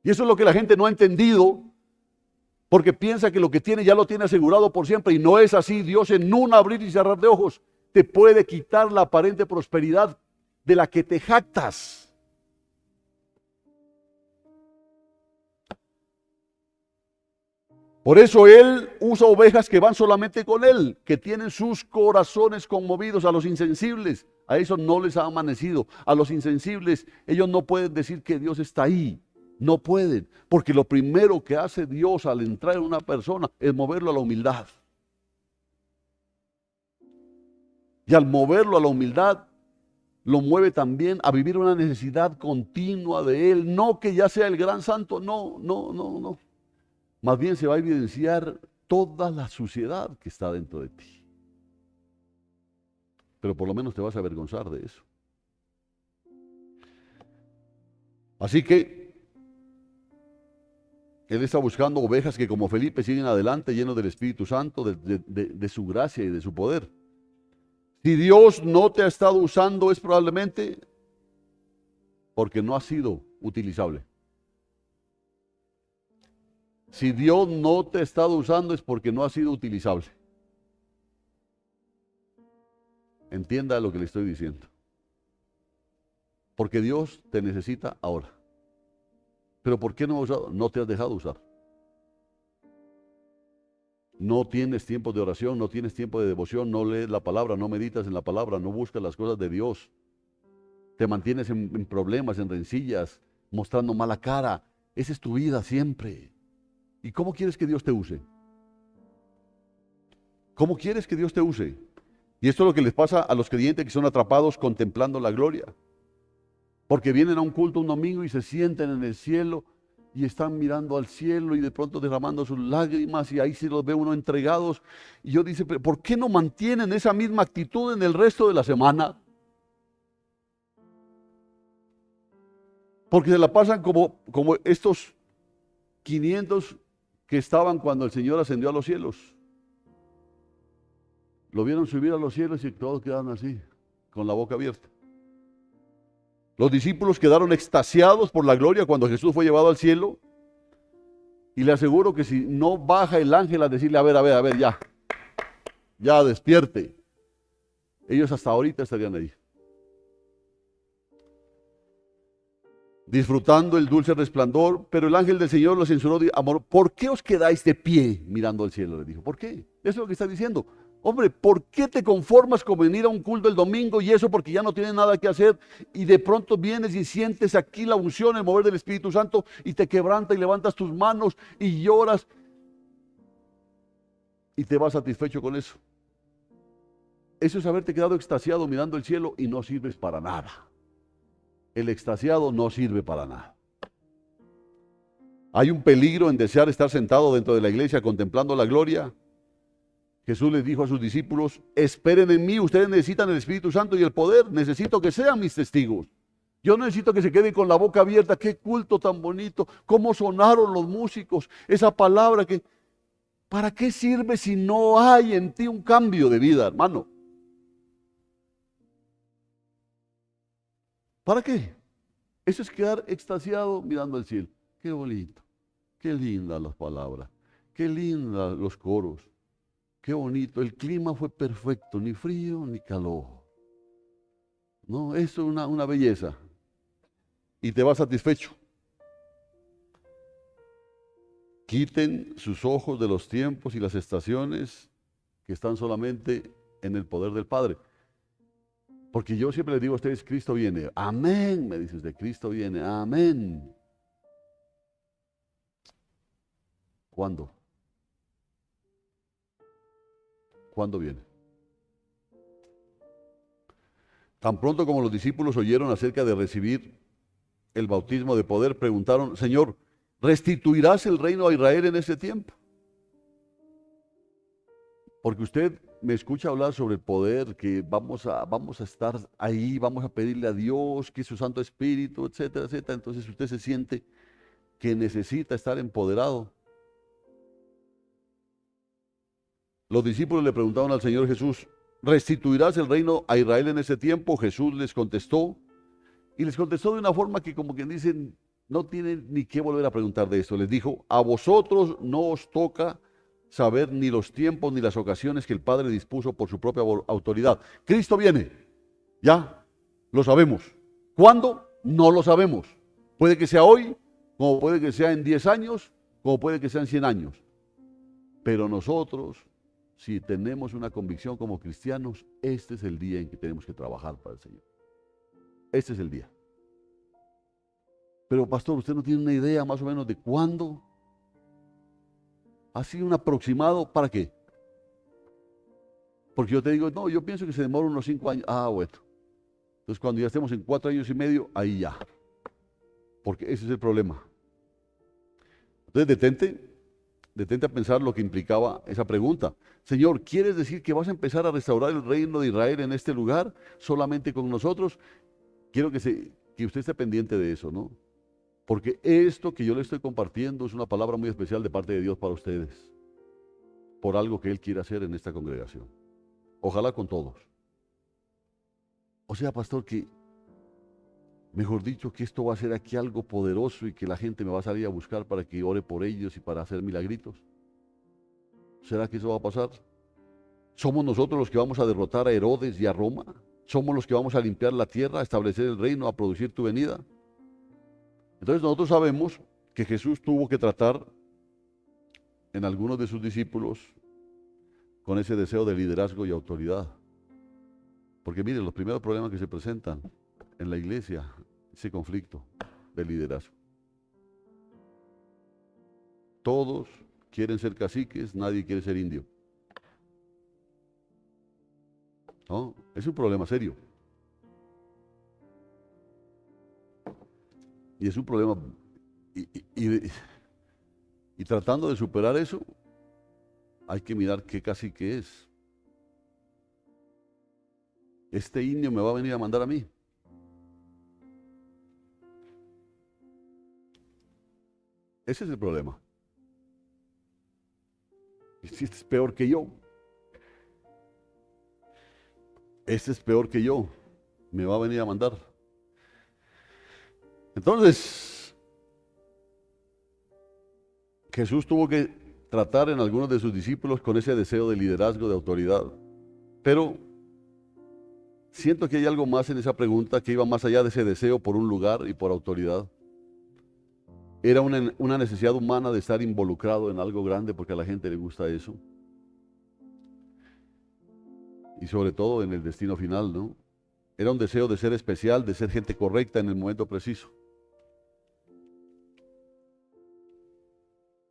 Y eso es lo que la gente no ha entendido, porque piensa que lo que tiene ya lo tiene asegurado por siempre. Y no es así. Dios en un abrir y cerrar de ojos te puede quitar la aparente prosperidad de la que te jactas. Por eso Él usa ovejas que van solamente con Él, que tienen sus corazones conmovidos. A los insensibles, a eso no les ha amanecido. A los insensibles, ellos no pueden decir que Dios está ahí. No pueden, porque lo primero que hace Dios al entrar en una persona es moverlo a la humildad. Y al moverlo a la humildad, lo mueve también a vivir una necesidad continua de Él. No que ya sea el gran santo, no. Más bien se va a evidenciar toda la suciedad que está dentro de ti. Pero por lo menos te vas a avergonzar de eso. Así que Él está buscando ovejas que como Felipe siguen adelante llenos del Espíritu Santo, de su gracia y de su poder. Si Dios no te ha estado usando es probablemente porque no ha sido utilizable. Si Dios no te ha estado usando es porque no ha sido utilizable. Entienda lo que le estoy diciendo. Porque Dios te necesita ahora. Pero ¿por qué no te has dejado usar? No tienes tiempo de oración, no tienes tiempo de devoción, no lees la palabra, no meditas en la palabra, no buscas las cosas de Dios. Te mantienes en problemas, en rencillas, mostrando mala cara. Esa es tu vida siempre. ¿Y cómo quieres que Dios te use? ¿Cómo quieres que Dios te use? Y esto es lo que les pasa a los creyentes que son atrapados contemplando la gloria. Porque vienen a un culto un domingo y se sienten en el cielo y están mirando al cielo y de pronto derramando sus lágrimas y ahí sí los ve uno entregados. Y yo dice, ¿por qué no mantienen esa misma actitud en el resto de la semana? Porque se la pasan como estos 500 que estaban cuando el Señor ascendió a los cielos. Lo vieron subir a los cielos y todos quedaron así, con la boca abierta. Los discípulos quedaron extasiados por la gloria cuando Jesús fue llevado al cielo. Y le aseguro que si no baja el ángel a decirle, a ver, ya despierte. ellos hasta ahorita estarían ahí, disfrutando el dulce resplandor, pero el ángel del Señor los censuró, amor, ¿por qué os quedáis de pie mirando al cielo? Les dijo, ¿por qué? Eso es lo que está diciendo. Hombre, ¿por qué te conformas con venir a un culto el domingo y eso porque ya no tienes nada que hacer y de pronto vienes y sientes aquí la unción, el mover del Espíritu Santo y te quebranta y levantas tus manos y lloras y te vas satisfecho con eso? Eso es haberte quedado extasiado mirando el cielo y no sirves para nada. El extasiado no sirve para nada. Hay un peligro en desear estar sentado dentro de la iglesia contemplando la gloria. Jesús les dijo a sus discípulos, esperen en mí, ustedes necesitan el Espíritu Santo y el poder, necesito que sean mis testigos. Yo necesito que se queden con la boca abierta, qué culto tan bonito, cómo sonaron los músicos, esa palabra que, ¿para qué sirve si no hay en ti un cambio de vida, hermano? ¿Para qué? Eso es quedar extasiado mirando al cielo. Qué bonito, qué lindas las palabras, qué lindas los coros. Qué bonito, el clima fue perfecto, ni frío ni calor. No, eso es una belleza. Y te vas satisfecho. Quiten sus ojos de los tiempos y las estaciones que están solamente en el poder del Padre. Porque yo siempre les digo a ustedes, Cristo viene. Amén, me dice usted, Cristo viene. Amén. ¿Cuándo? ¿Cuándo viene? Tan pronto como los discípulos oyeron acerca de recibir el bautismo de poder, preguntaron, Señor, ¿restituirás el reino a Israel en ese tiempo? Porque usted me escucha hablar sobre el poder, que vamos a estar ahí, vamos a pedirle a Dios, que su Santo Espíritu, etcétera, etcétera. Entonces usted se siente que necesita estar empoderado. Los discípulos le preguntaron al Señor Jesús, ¿restituirás el reino a Israel en ese tiempo? Jesús les contestó, y les contestó de una forma que como quien dicen, no tienen ni qué volver a preguntar de esto. Les dijo, a vosotros no os toca saber ni los tiempos ni las ocasiones que el Padre dispuso por su propia autoridad. Cristo viene, ya, lo sabemos. ¿Cuándo? No lo sabemos. Puede que sea hoy, como puede que sea en 10 años, como puede que sea en 100 años. Pero nosotros, si tenemos una convicción como cristianos, este es el día en que tenemos que trabajar para el Señor. Este es el día. Pero pastor, ¿usted no tiene una idea más o menos de cuándo? ¿Así un aproximado? ¿Para qué? Porque yo te digo, no, yo pienso que se demora unos 5 años. Ah, bueno. Entonces cuando ya estemos en 4 años y medio, ahí ya. Porque ese es el problema. Entonces detente a pensar lo que implicaba esa pregunta. Señor, ¿quieres decir que vas a empezar a restaurar el reino de Israel en este lugar solamente con nosotros? Quiero que usted esté pendiente de eso, ¿no? Porque esto que yo le estoy compartiendo es una palabra muy especial de parte de Dios para ustedes, por algo que Él quiere hacer en esta congregación. Ojalá con todos. O sea, pastor, que, mejor dicho, que esto va a ser aquí algo poderoso y que la gente me va a salir a buscar para que ore por ellos y para hacer milagritos. ¿Será que eso va a pasar? ¿Somos nosotros los que vamos a derrotar a Herodes y a Roma? ¿Somos los que vamos a limpiar la tierra, a establecer el reino, a producir tu venida? Entonces nosotros sabemos que Jesús tuvo que tratar en algunos de sus discípulos con ese deseo de liderazgo y autoridad. Porque miren, los primeros problemas que se presentan en la iglesia, ese conflicto de liderazgo. Todos quieren ser caciques, nadie quiere ser indio. ¿No? Es un problema serio. Y es un problema, y tratando de superar eso, hay que mirar qué cacique es. Este indio me va a venir a mandar a mí. Ese es el problema. Este es peor que yo. Este es peor que yo. Me va a venir a mandar. Entonces, Jesús tuvo que tratar en algunos de sus discípulos con ese deseo de liderazgo, de autoridad. Pero siento que hay algo más en esa pregunta que iba más allá de ese deseo por un lugar y por autoridad. Era una necesidad humana de estar involucrado en algo grande porque a la gente le gusta eso. Y sobre todo en el destino final, ¿no? Era un deseo de ser especial, de ser gente correcta en el momento preciso.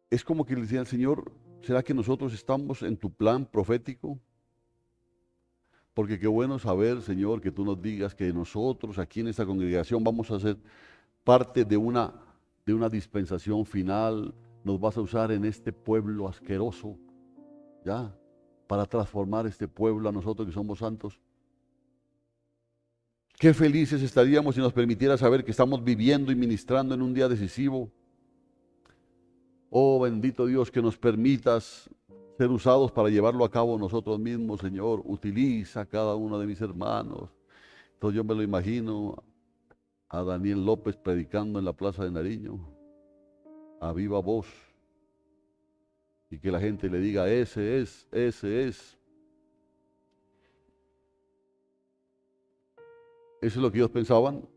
Es como que le decía al Señor, ¿será que nosotros estamos en tu plan profético? Porque qué bueno saber, Señor, que tú nos digas que nosotros aquí en esta congregación vamos a ser parte de una dispensación final. Nos vas a usar en este pueblo asqueroso, ¿ya? Para transformar este pueblo a nosotros que somos santos. Qué felices estaríamos si nos permitiera saber que estamos viviendo y ministrando en un día decisivo. Oh, bendito Dios, que nos permitas ser usados para llevarlo a cabo nosotros mismos, Señor. Utiliza a cada uno de mis hermanos. Entonces yo me lo imagino a Daniel López predicando en la Plaza de Nariño, a viva voz, y que la gente le diga, ese es, ese es. Eso es lo que ellos pensaban.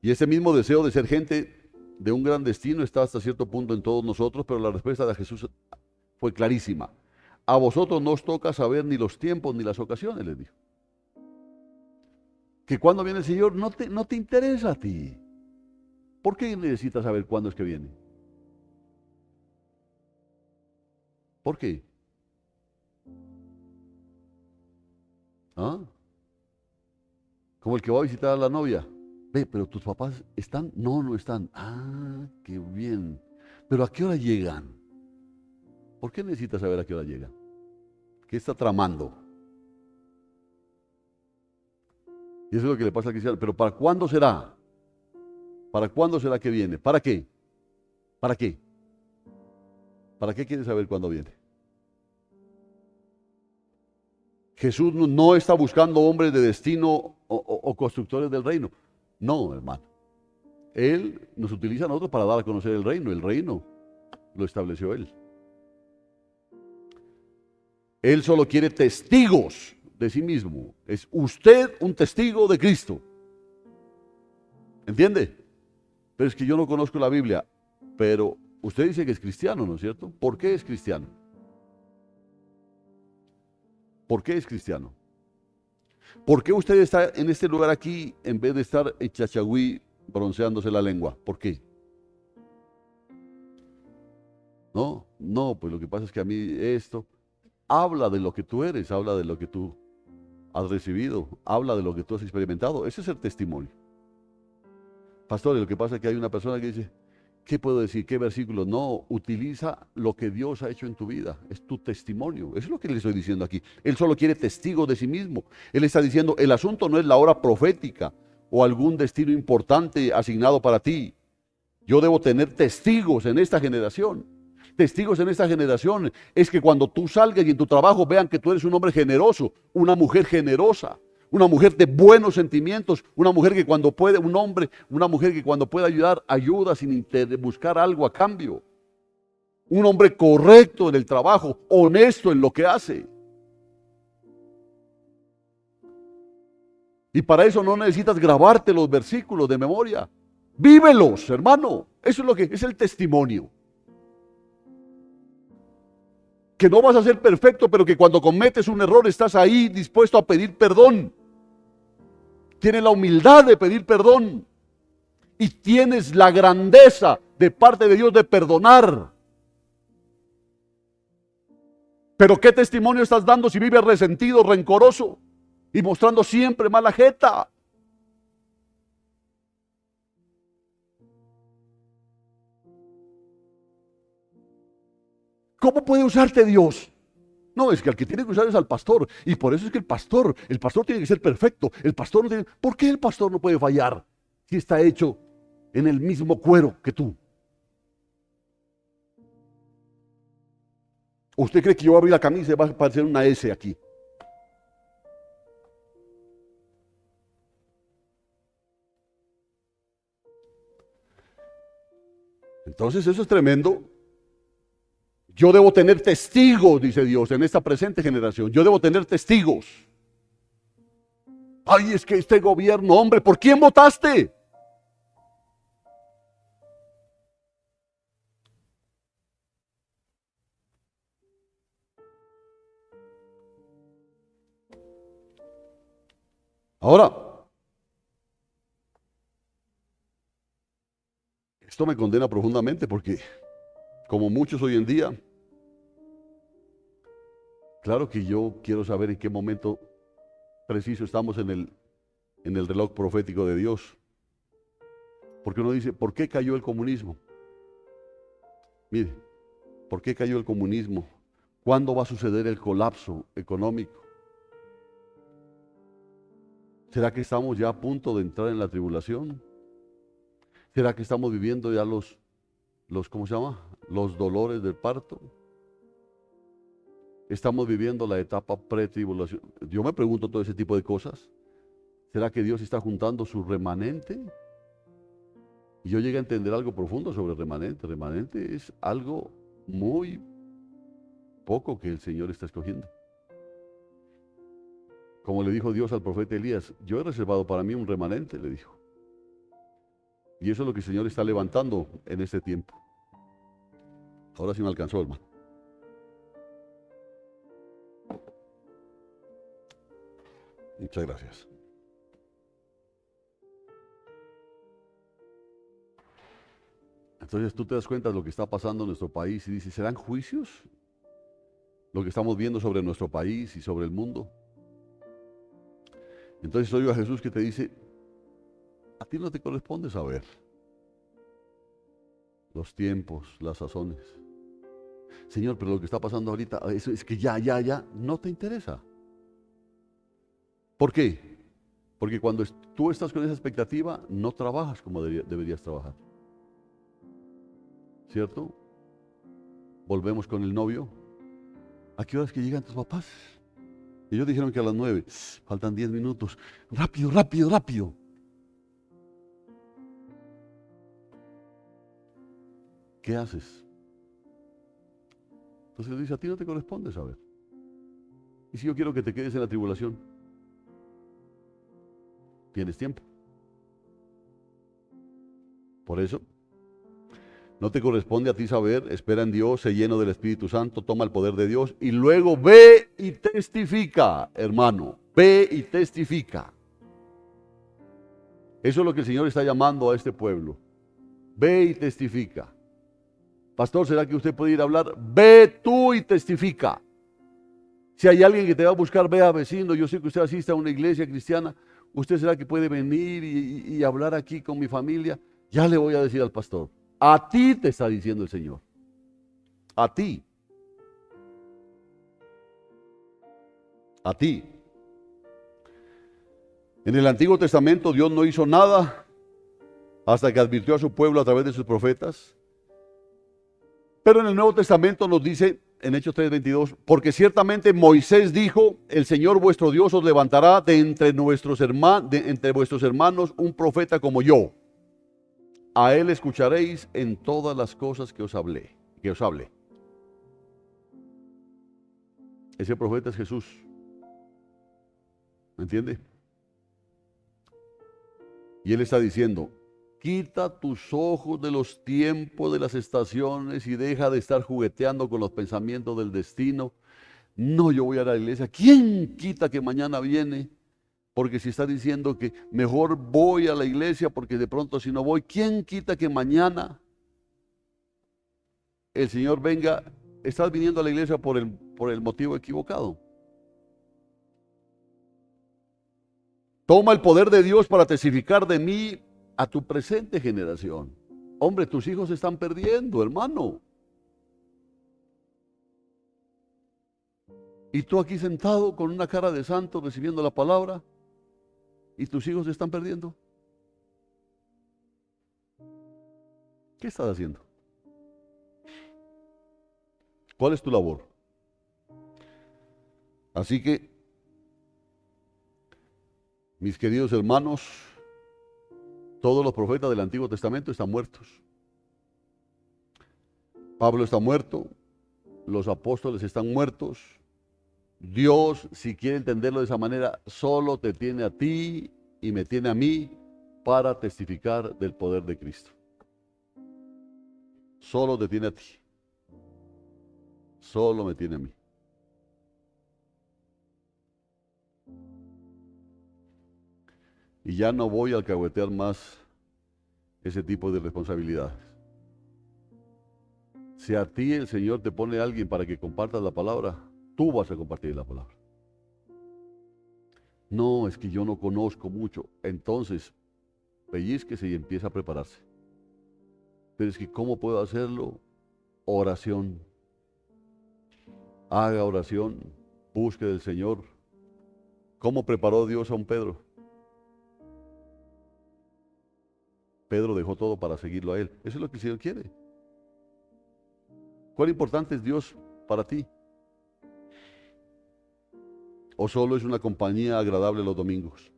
Y ese mismo deseo de ser gente de un gran destino está hasta cierto punto en todos nosotros, pero la respuesta de Jesús fue clarísima. A vosotros no os toca saber ni los tiempos ni las ocasiones, les dijo. Que cuando viene el Señor no te interesa a ti. ¿Por qué necesitas saber cuándo es que viene? ¿Por qué? ¿Ah? Como el que va a visitar a la novia. Ve, pero tus papás están. No, no están. Ah, qué bien. Pero ¿a qué hora llegan? ¿Por qué necesitas saber a qué hora llegan? ¿Qué está tramando? Y eso es lo que le pasa al cristiano. Pero ¿para cuándo será? ¿Para cuándo será que viene? ¿Para qué? ¿Para qué? ¿Para qué quieres saber cuándo viene? Jesús no está buscando hombres de destino o constructores del reino. No, hermano. Él nos utiliza a nosotros para dar a conocer el reino. El reino lo estableció Él. Él solo quiere testigos de sí mismo. Es usted un testigo de Cristo. ¿Entiende? Pero es que yo no conozco la Biblia. Pero usted dice que es cristiano, ¿no es cierto? ¿Por qué es cristiano? ¿Por qué es cristiano? ¿Por qué usted está en este lugar aquí en vez de estar en Chachagüí bronceándose la lengua? ¿Por qué? No, pues lo que pasa es que a mí esto habla de lo que tú eres, habla de lo que tú has recibido, habla de lo que tú has experimentado. Ese es el testimonio. Pastor, lo que pasa es que hay una persona que dice, ¿qué puedo decir? ¿Qué versículo? No, utiliza lo que Dios ha hecho en tu vida. Es tu testimonio. Eso es lo que le estoy diciendo aquí. Él solo quiere testigos de sí mismo. Él está diciendo, el asunto no es la hora profética o algún destino importante asignado para ti. Yo debo tener testigos en esta generación. Testigos en esta generación es que cuando tú salgas y en tu trabajo vean que tú eres un hombre generoso, una mujer generosa, una mujer de buenos sentimientos, una mujer que cuando puede, un hombre, una mujer que cuando puede ayudar, ayuda sin buscar algo a cambio. Un hombre correcto en el trabajo, honesto en lo que hace. Y para eso no necesitas grabarte los versículos de memoria. Vívelos, hermano. Eso es lo que es el testimonio. Que no vas a ser perfecto, pero que cuando cometes un error estás ahí dispuesto a pedir perdón. Tienes la humildad de pedir perdón. Y tienes la grandeza de parte de Dios de perdonar. Pero ¿qué testimonio estás dando si vives resentido, rencoroso y mostrando siempre mala jeta? ¿Cómo puede usarte Dios? No, es que al que tiene que usar es al pastor. Y por eso es que el pastor tiene que ser perfecto. El pastor no tiene. ¿Por qué el pastor no puede fallar si está hecho en el mismo cuero que tú? ¿O usted cree que yo voy a abrir la camisa y va a aparecer una S aquí? Entonces eso es tremendo. Yo debo tener testigos, dice Dios, en esta presente generación. Yo debo tener testigos. Ay, es que este gobierno, hombre, ¿por quién votaste? Ahora, esto me condena profundamente porque, como muchos hoy en día, claro que yo quiero saber en qué momento preciso estamos en el reloj profético de Dios. Porque uno dice, ¿por qué cayó el comunismo? Mire, ¿por qué cayó el comunismo? ¿Cuándo va a suceder el colapso económico? ¿Será que estamos ya a punto de entrar en la tribulación? ¿Será que estamos viviendo ya ¿cómo se llama? Los dolores del parto. Estamos viviendo la etapa pretribulación. Yo me pregunto todo ese tipo de cosas. ¿Será que Dios está juntando su remanente? Y yo llegué a entender algo profundo sobre el remanente. El remanente es algo muy poco que el Señor está escogiendo. Como le dijo Dios al profeta Elías, yo he reservado para mí un remanente, le dijo. Y eso es lo que el Señor está levantando en este tiempo. Ahora sí me alcanzó, hermano. Muchas gracias. Entonces tú te das cuenta de lo que está pasando en nuestro país y dices, ¿serán juicios lo que estamos viendo sobre nuestro país y sobre el mundo? Entonces oigo a Jesús que te dice, a ti no te corresponde saber los tiempos, las sazones. Señor, pero lo que está pasando ahorita, eso es que ya, no te interesa. ¿Por qué? Porque cuando tú estás con esa expectativa, no trabajas como deberías trabajar. ¿Cierto? Volvemos con el novio. ¿A qué horas que llegan tus papás? Ellos dijeron que a las 9. Faltan 10 minutos. Rápido, rápido, rápido. ¿Qué haces? Entonces dice, a ti no te corresponde saber. ¿Y si yo quiero que te quedes en la tribulación? Tienes tiempo. Por eso, no te corresponde a ti saber, espera en Dios, sé lleno del Espíritu Santo, toma el poder de Dios y luego ve y testifica, hermano, ve y testifica. Eso es lo que el Señor está llamando a este pueblo. Ve y testifica. Pastor, ¿será que usted puede ir a hablar? Ve tú y testifica. Si hay alguien que te va a buscar, vea vecino, yo sé que usted asiste a una iglesia cristiana, ¿usted será que puede venir y hablar aquí con mi familia? Ya le voy a decir al pastor. A ti te está diciendo el Señor. A ti. A ti. En el Antiguo Testamento Dios no hizo nada hasta que advirtió a su pueblo a través de sus profetas. Pero en el Nuevo Testamento nos dice, en Hechos 3:22, porque ciertamente Moisés dijo, el Señor vuestro Dios os levantará de entre vuestros hermanos un profeta como yo. A él escucharéis en todas las cosas que os hable. Ese profeta es Jesús. ¿Me entiende? Y él está diciendo, quita tus ojos de los tiempos, de las estaciones y deja de estar jugueteando con los pensamientos del destino. No, yo voy a la iglesia. ¿Quién quita que mañana viene? Porque si está diciendo que mejor voy a la iglesia porque de pronto si no voy, ¿quién quita que mañana el Señor venga? Estás viniendo a la iglesia por el motivo equivocado. Toma el poder de Dios para testificar de mí a tu presente generación. Hombre, tus hijos se están perdiendo, hermano. Y tú aquí sentado con una cara de santo recibiendo la palabra y tus hijos se están perdiendo. ¿Qué estás haciendo? ¿Cuál es tu labor? Así que, mis queridos hermanos, todos los profetas del Antiguo Testamento están muertos. Pablo está muerto, los apóstoles están muertos, Dios, si quiere entenderlo de esa manera, solo te tiene a ti y me tiene a mí para testificar del poder de Cristo. Solo te tiene a ti. Solo me tiene a mí. Y ya no voy a alcahuetear más ese tipo de responsabilidades. Si a ti el Señor te pone a alguien para que compartas la palabra, tú vas a compartir la palabra. No, es que yo no conozco mucho. Entonces, pellizquese y empieza a prepararse. Pero es que ¿cómo puedo hacerlo? Oración. Haga oración. Busque del Señor. ¿Cómo preparó Dios a un Pedro? Pedro dejó todo para seguirlo a Él. Eso es lo que el Señor quiere. ¿Cuán importante es Dios para ti? ¿O solo es una compañía agradable los domingos?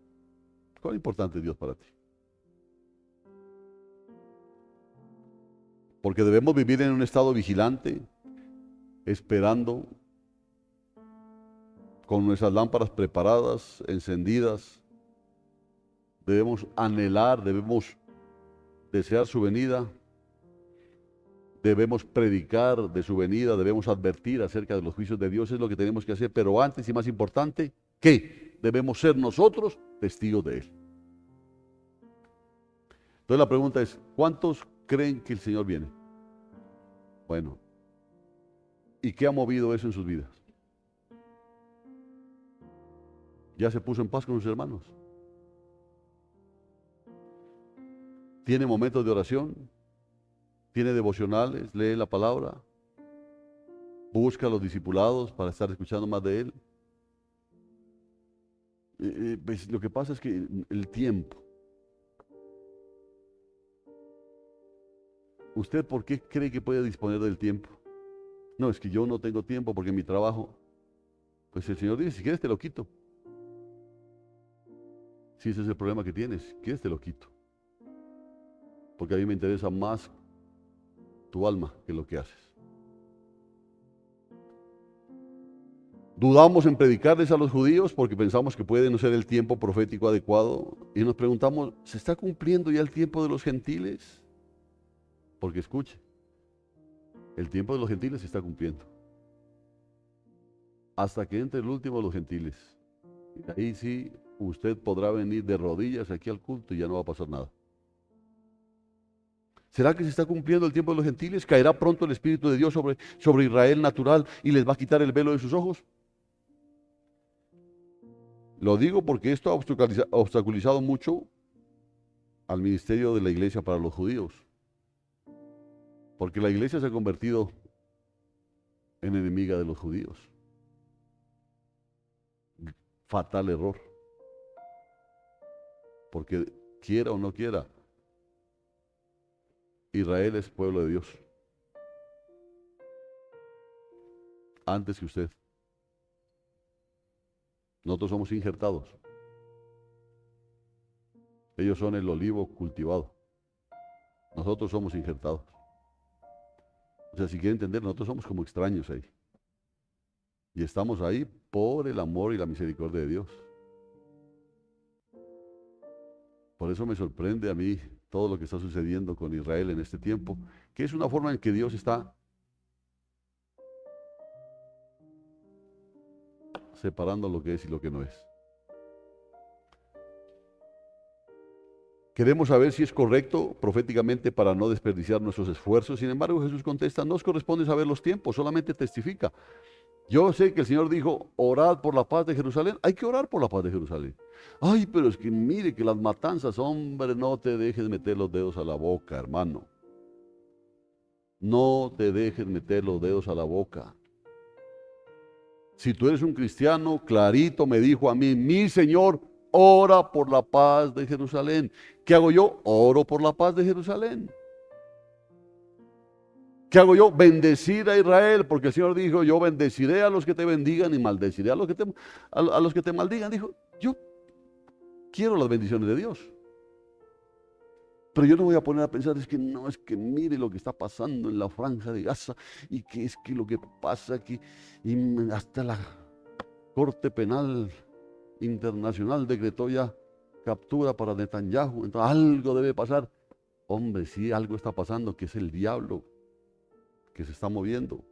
¿Cuán importante es Dios para ti? Porque debemos vivir en un estado vigilante, esperando, con nuestras lámparas preparadas, encendidas. Debemos anhelar, debemos desear su venida. Debemos predicar de su venida, debemos advertir acerca de los juicios de Dios, es lo que tenemos que hacer, pero antes y más importante, ¿qué? Debemos ser nosotros testigos de Él. Entonces la pregunta es, ¿cuántos creen que el Señor viene? Bueno, ¿y qué ha movido eso en sus vidas? ¿Ya se puso en paz con sus hermanos? ¿Tiene momentos de oración? ¿Tiene devocionales? ¿Lee la palabra? ¿Busca a los discipulados para estar escuchando más de Él? Pues lo que pasa es que el tiempo. ¿Usted por qué cree que puede disponer del tiempo? No, es que yo no tengo tiempo porque mi trabajo. Pues el Señor dice, si quieres te lo quito. Si ese es el problema que tienes, si quieres te lo quito. Porque a mí me interesa más tu alma que lo que haces. Dudamos en predicarles a los judíos porque pensamos que puede no ser el tiempo profético adecuado y nos preguntamos, ¿se está cumpliendo ya el tiempo de los gentiles? Porque escuche, el tiempo de los gentiles se está cumpliendo. Hasta que entre el último de los gentiles. Y ahí sí, usted podrá venir de rodillas aquí al culto y ya no va a pasar nada. ¿Será que se está cumpliendo el tiempo de los gentiles? ¿Caerá pronto el Espíritu de Dios sobre Israel natural y les va a quitar el velo de sus ojos? Lo digo porque esto ha obstaculizado mucho al ministerio de la iglesia para los judíos. Porque la iglesia se ha convertido en enemiga de los judíos. Fatal error. Porque quiera o no quiera, Israel es pueblo de Dios. Antes que usted. Nosotros somos injertados. Ellos son el olivo cultivado. Nosotros somos injertados. O sea, si quiere entender, nosotros somos como extraños ahí. Y estamos ahí por el amor y la misericordia de Dios. Por eso me sorprende a mí todo lo que está sucediendo con Israel en este tiempo, que es una forma en que Dios está separando lo que es y lo que no es. Queremos saber si es correcto proféticamente para no desperdiciar nuestros esfuerzos. Sin embargo, Jesús contesta, no os corresponde saber los tiempos, solamente testifica. Yo sé que el Señor dijo, orad por la paz de Jerusalén. Hay que orar por la paz de Jerusalén. Ay, pero es que mire que las matanzas, hombre, no te dejes meter los dedos a la boca, hermano. No te dejes meter los dedos a la boca. Si tú eres un cristiano, clarito me dijo a mí, mi Señor, ora por la paz de Jerusalén. ¿Qué hago yo? Oro por la paz de Jerusalén. ¿Qué hago yo? Bendecir a Israel, porque el Señor dijo, yo bendeciré a los que te bendigan y maldeciré a los que te maldigan. Dijo, yo quiero las bendiciones de Dios. Pero yo no voy a poner a pensar, es que no, es que mire lo que está pasando en la franja de Gaza y que es que lo que pasa aquí, y hasta la... Corte Penal Internacional decretó ya captura para Netanyahu, entonces algo debe pasar. Hombre, sí, algo está pasando, que es el diablo que se está moviendo.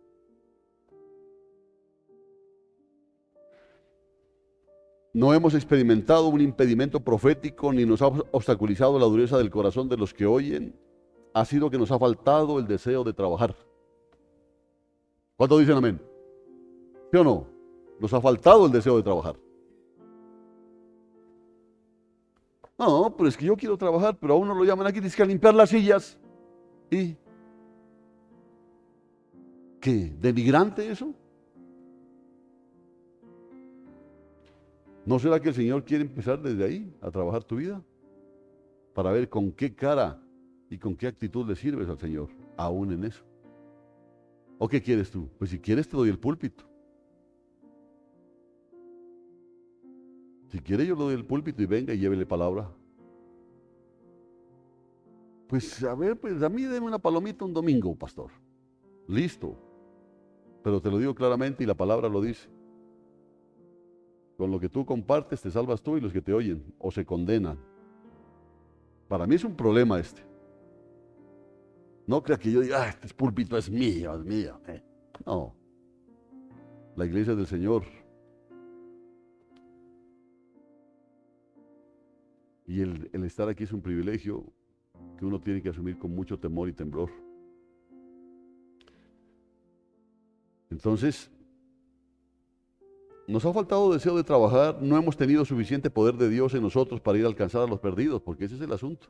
No hemos experimentado un impedimento profético ni nos ha obstaculizado la dureza del corazón de los que oyen. Ha sido que nos ha faltado el deseo de trabajar. ¿Cuántos dicen amén? ¿Sí o no? Nos ha faltado el deseo de trabajar. No, pero es que yo quiero trabajar, pero a uno lo llaman aquí, dice que a limpiar las sillas. ¿Y qué? ¿Denigrante eso? ¿No será que el Señor quiere empezar desde ahí a trabajar tu vida? Para ver con qué cara y con qué actitud le sirves al Señor, aún en eso. ¿O qué quieres tú? Pues si quieres te doy el púlpito. Si quiere yo le doy el púlpito y venga y llévele palabra. Pues a ver, pues a mí deme una palomita un domingo, pastor. Listo. Pero te lo digo claramente y la palabra lo dice. Con lo que tú compartes te salvas tú y los que te oyen o se condenan. Para mí es un problema este. No crea que yo diga, este púlpito es mío, es mío. No. La iglesia del Señor. Y el estar aquí es un privilegio que uno tiene que asumir con mucho temor y temblor. Entonces, nos ha faltado deseo de trabajar, no hemos tenido suficiente poder de Dios en nosotros para ir a alcanzar a los perdidos, porque ese es el asunto.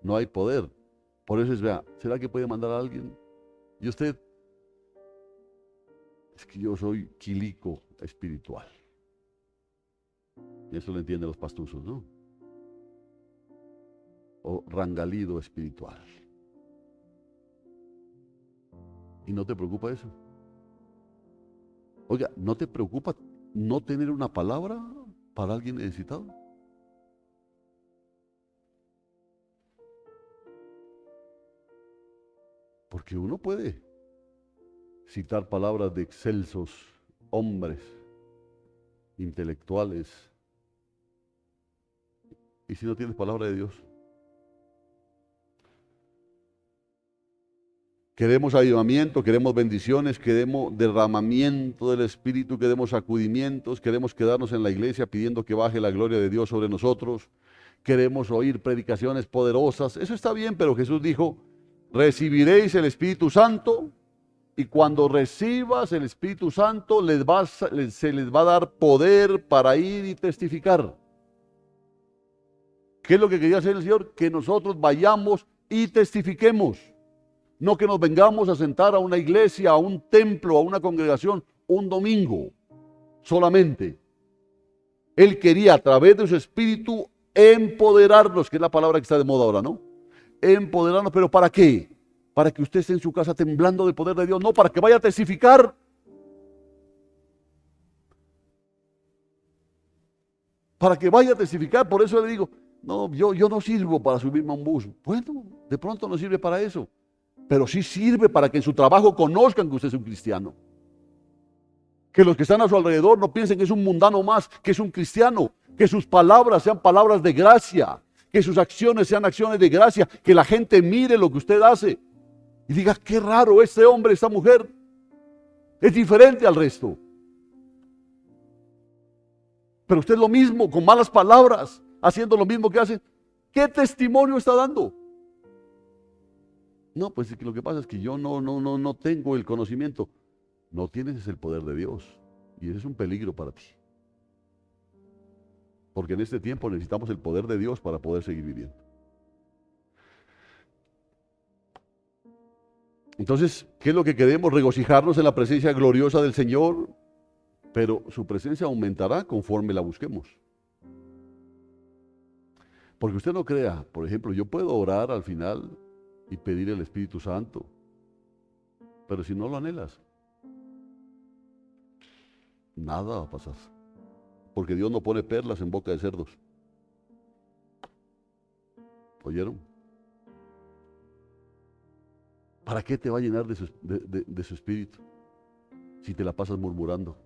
No hay poder. Por eso es, vea, ¿será que puede mandar a alguien? Y usted, es que yo soy quilico espiritual. Y eso lo entienden los pastuzos, ¿no? O rangalido espiritual. ¿Y no te preocupa eso? Oiga, ¿no te preocupa no tener una palabra para alguien necesitado? Porque uno puede citar palabras de excelsos hombres, intelectuales. ¿Y si no tienes palabra de Dios? Queremos avivamiento, queremos bendiciones, queremos derramamiento del Espíritu, queremos sacudimientos, queremos quedarnos en la iglesia pidiendo que baje la gloria de Dios sobre nosotros, queremos oír predicaciones poderosas. Eso está bien, pero Jesús dijo, recibiréis el Espíritu Santo y cuando recibas el Espíritu Santo se les va a dar poder para ir y testificar. ¿Qué es lo que quería hacer el Señor? Que nosotros vayamos y testifiquemos. No que nos vengamos a sentar a una iglesia, a un templo, a una congregación, un domingo solamente. Él quería a través de su espíritu empoderarnos, que es la palabra que está de moda ahora, ¿no? Empoderarnos, ¿pero para qué? Para que usted esté en su casa temblando del poder de Dios, no, para que vaya a testificar. Para que vaya a testificar, por eso le digo, no, yo no sirvo para subirme a un bus. Bueno, de pronto no sirve para eso. Pero sí sirve para que en su trabajo conozcan que usted es un cristiano. Que los que están a su alrededor no piensen que es un mundano más, que es un cristiano. Que sus palabras sean palabras de gracia. Que sus acciones sean acciones de gracia. Que la gente mire lo que usted hace. Y diga, qué raro este hombre, esta mujer. Es diferente al resto. Pero usted es lo mismo, con malas palabras, haciendo lo mismo que hace. ¿Qué testimonio está dando? No, pues lo que pasa es que yo no tengo el conocimiento. No tienes el poder de Dios. Y ese es un peligro para ti. Porque en este tiempo necesitamos el poder de Dios para poder seguir viviendo. Entonces, ¿qué es lo que queremos? Regocijarnos en la presencia gloriosa del Señor. Pero su presencia aumentará conforme la busquemos. Porque usted no crea, por ejemplo, yo puedo orar al final y pedir el Espíritu Santo. Pero si no lo anhelas, nada va a pasar. Porque Dios no pone perlas en boca de cerdos. ¿Oyeron? ¿Para qué te va a llenar de su espíritu si te la pasas murmurando?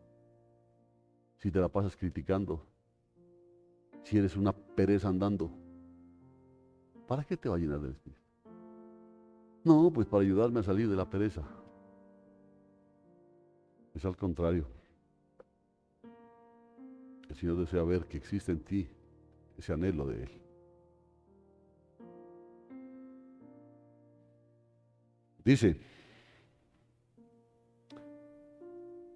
si te la pasas criticando, si eres una pereza andando? ¿Para qué te va a llenar del Espíritu? No, pues para ayudarme a salir de la pereza. Es al contrario. El Señor desea ver que existe en ti ese anhelo de Él. Dice,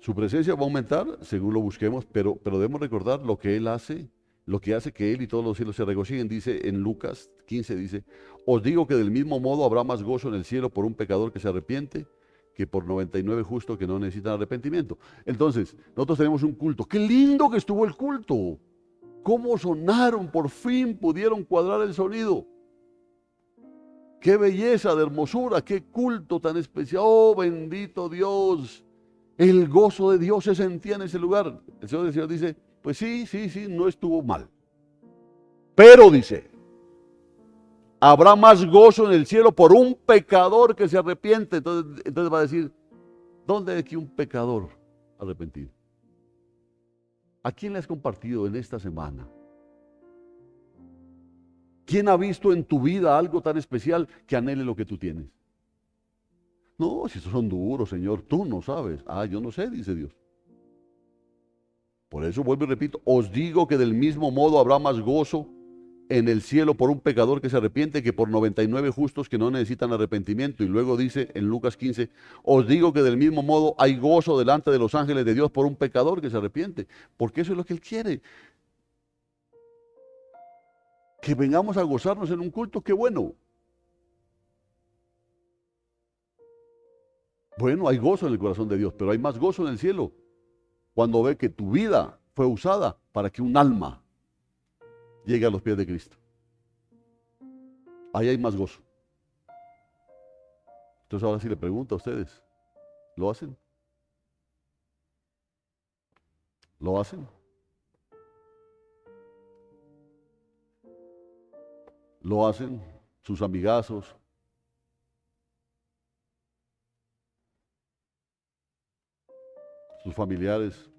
su presencia va a aumentar según lo busquemos, pero debemos recordar lo que Él hace, lo que hace que Él y todos los cielos se regocijen. Dice en Lucas 15, dice, os digo que del mismo modo habrá más gozo en el cielo por un pecador que se arrepiente que por 99 justos que no necesitan arrepentimiento. Entonces, nosotros tenemos un culto. ¡Qué lindo que estuvo el culto! ¿Cómo sonaron? Por fin pudieron cuadrar el sonido. ¡Qué belleza de hermosura! ¡Qué culto tan especial! ¡Oh, bendito Dios! El gozo de Dios se sentía en ese lugar. El Señor dice, pues sí, no estuvo mal. Pero dice, habrá más gozo en el cielo por un pecador que se arrepiente. Entonces va a decir, ¿dónde hay aquí un pecador arrepentido? ¿A quién le has compartido en esta semana? ¿Quién ha visto en tu vida algo tan especial que anhele lo que tú tienes? No, si estos son duros, Señor, tú no sabes. Ah, yo no sé, dice Dios. Por eso vuelvo y repito, os digo que del mismo modo habrá más gozo en el cielo por un pecador que se arrepiente que por 99 justos que no necesitan arrepentimiento. Y luego dice en Lucas 15, os digo que del mismo modo hay gozo delante de los ángeles de Dios por un pecador que se arrepiente, porque eso es lo que Él quiere. Que vengamos a gozarnos en un culto, qué bueno. Bueno, hay gozo en el corazón de Dios, pero hay más gozo en el cielo cuando ve que tu vida fue usada para que un alma llegue a los pies de Cristo. Ahí hay más gozo. Entonces ahora sí le pregunto a ustedes, ¿lo hacen? ¿Lo hacen? ¿Lo hacen sus amigazos? ¿Sus familiares?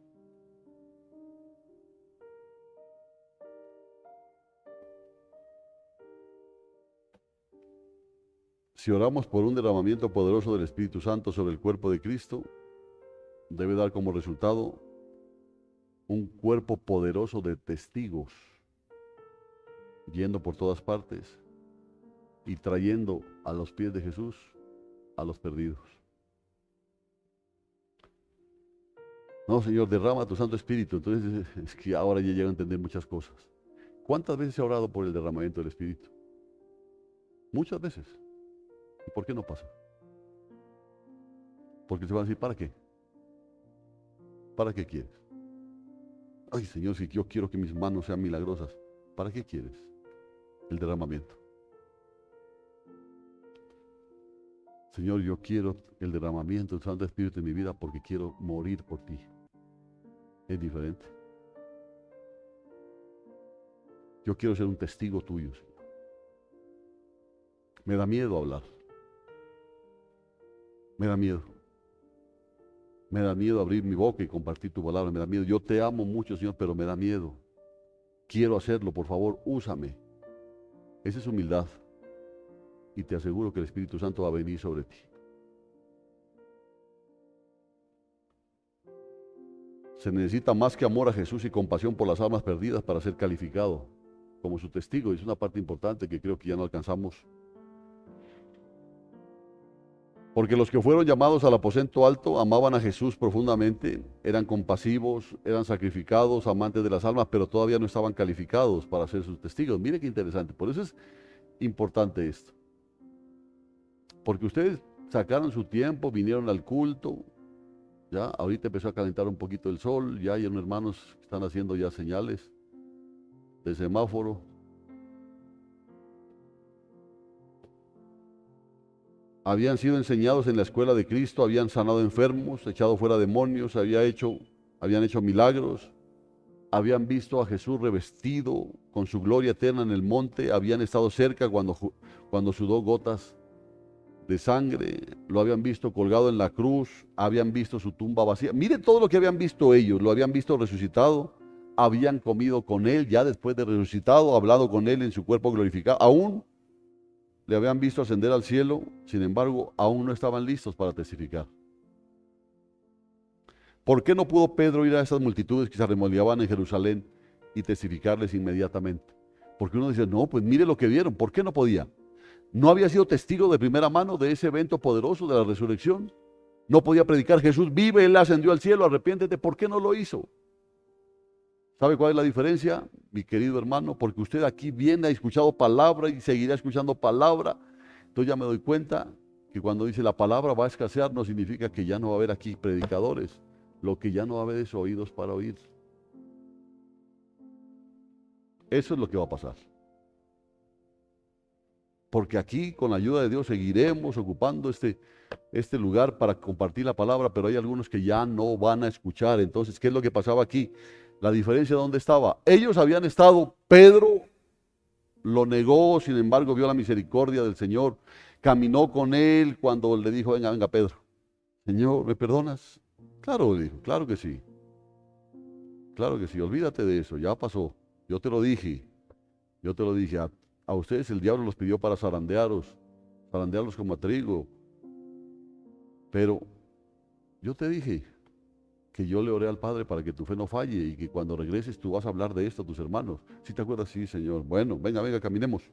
Si oramos por un derramamiento poderoso del Espíritu Santo sobre el cuerpo de Cristo, debe dar como resultado un cuerpo poderoso de testigos, yendo por todas partes y trayendo a los pies de Jesús a los perdidos. No, Señor, derrama tu Santo Espíritu. Entonces es que ahora ya llego a entender muchas cosas. ¿Cuántas veces se ha orado por el derramamiento del Espíritu? Muchas veces. ¿Y por qué no pasa? Porque se van a decir, ¿para qué? ¿Para qué quieres? Ay, Señor, si yo quiero que mis manos sean milagrosas, ¿para qué quieres el derramamiento? Señor, yo quiero el derramamiento del Santo Espíritu en mi vida porque quiero morir por ti. Es diferente. Yo quiero ser un testigo tuyo, Señor. Me da miedo hablar. Me da miedo. Me da miedo abrir mi boca y compartir tu palabra. Me da miedo. Yo te amo mucho, Señor, pero me da miedo. Quiero hacerlo, por favor, úsame. Esa es humildad. Y te aseguro que el Espíritu Santo va a venir sobre ti. Se necesita más que amor a Jesús y compasión por las almas perdidas para ser calificado como su testigo. Es una parte importante que creo que ya no alcanzamos. Porque los que fueron llamados al aposento alto amaban a Jesús profundamente, eran compasivos, eran sacrificados, amantes de las almas, pero todavía no estaban calificados para ser sus testigos. Mire qué interesante. Por eso es importante esto. Porque ustedes sacaron su tiempo, vinieron al culto, ya, ahorita empezó a calentar un poquito el sol, ya hay unos hermanos que están haciendo ya señales de semáforo. Habían sido enseñados en la escuela de Cristo, habían sanado enfermos, echado fuera demonios, habían hecho milagros, habían visto a Jesús revestido con su gloria eterna en el monte, habían estado cerca cuando sudó gotas de sangre, lo habían visto colgado en la cruz, habían visto su tumba vacía. Mire todo lo que habían visto ellos, lo habían visto resucitado, habían comido con él ya después de resucitado, hablado con él en su cuerpo glorificado, aún le habían visto ascender al cielo, sin embargo, aún no estaban listos para testificar. ¿Por qué no pudo Pedro ir a esas multitudes que se arremoliaban en Jerusalén y testificarles inmediatamente? Porque uno dice, no, pues mire lo que vieron, ¿por qué no podía? ¿No había sido testigo de primera mano de ese evento poderoso de la resurrección? ¿No podía predicar Jesús vive, Él ascendió al cielo, arrepiéntete? ¿Por qué no lo hizo? ¿Sabe cuál es la diferencia, mi querido hermano? Porque usted aquí viene, ha escuchado palabra y seguirá escuchando palabra. Entonces ya me doy cuenta que cuando dice la palabra va a escasear, no significa que ya no va a haber aquí predicadores. Lo que ya no va a haber es oídos para oír. Eso es lo que va a pasar. Porque aquí, con la ayuda de Dios, seguiremos ocupando este lugar para compartir la palabra, pero hay algunos que ya no van a escuchar. Entonces, ¿qué es lo que pasaba aquí? La diferencia, ¿dónde estaba? Ellos habían estado, Pedro lo negó, sin embargo, vio la misericordia del Señor, caminó con él cuando le dijo, venga, venga, Pedro, Señor, ¿me perdonas? Claro, dijo, claro que sí, olvídate de eso, ya pasó, yo te lo dije, a ustedes el diablo los pidió para zarandearlos como a trigo, pero yo te dije que yo le oré al Padre para que tu fe no falle y que cuando regreses tú vas a hablar de esto a tus hermanos. ¿Sí te acuerdas? Sí, Señor. Bueno, venga, venga, caminemos.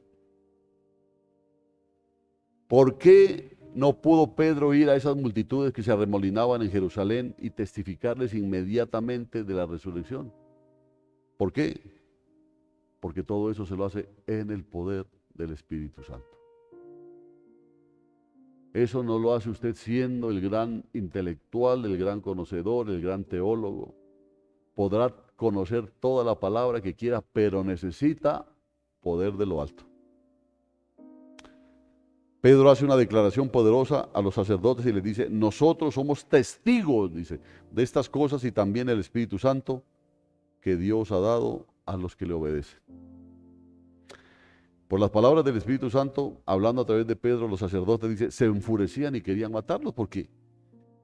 ¿Por qué no pudo Pedro ir a esas multitudes que se arremolinaban en Jerusalén y testificarles inmediatamente de la resurrección? ¿Por qué? Porque todo eso se lo hace en el poder del Espíritu Santo. Eso no lo hace usted siendo el gran intelectual, el gran conocedor, el gran teólogo. Podrá conocer toda la palabra que quiera, pero necesita poder de lo alto. Pedro hace una declaración poderosa a los sacerdotes y les dice, nosotros somos testigos, dice, de estas cosas y también el Espíritu Santo que Dios ha dado a los que le obedecen. Por las palabras del Espíritu Santo, hablando a través de Pedro, los sacerdotes, dice, se enfurecían y querían matarlos porque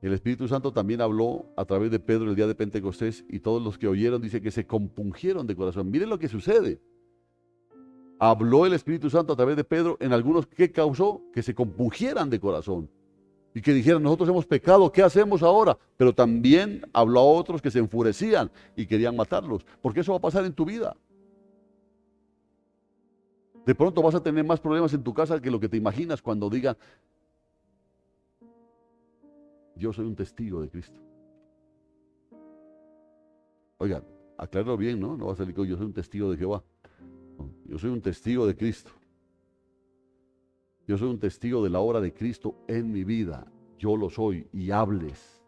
el Espíritu Santo también habló a través de Pedro el día de Pentecostés y todos los que oyeron, dice que se compungieron de corazón. Miren lo que sucede. Habló el Espíritu Santo a través de Pedro en algunos que causó que se compungieran de corazón y que dijeran, nosotros hemos pecado, ¿qué hacemos ahora? Pero también habló a otros que se enfurecían y querían matarlos, porque eso va a pasar en tu vida. De pronto vas a tener más problemas en tu casa que lo que te imaginas cuando digan, yo soy un testigo de Cristo. Oigan, acláralo bien, ¿no? No va a salir con yo soy un testigo de Jehová. No, yo soy un testigo de Cristo. Yo soy un testigo de la obra de Cristo en mi vida. Yo lo soy y hables.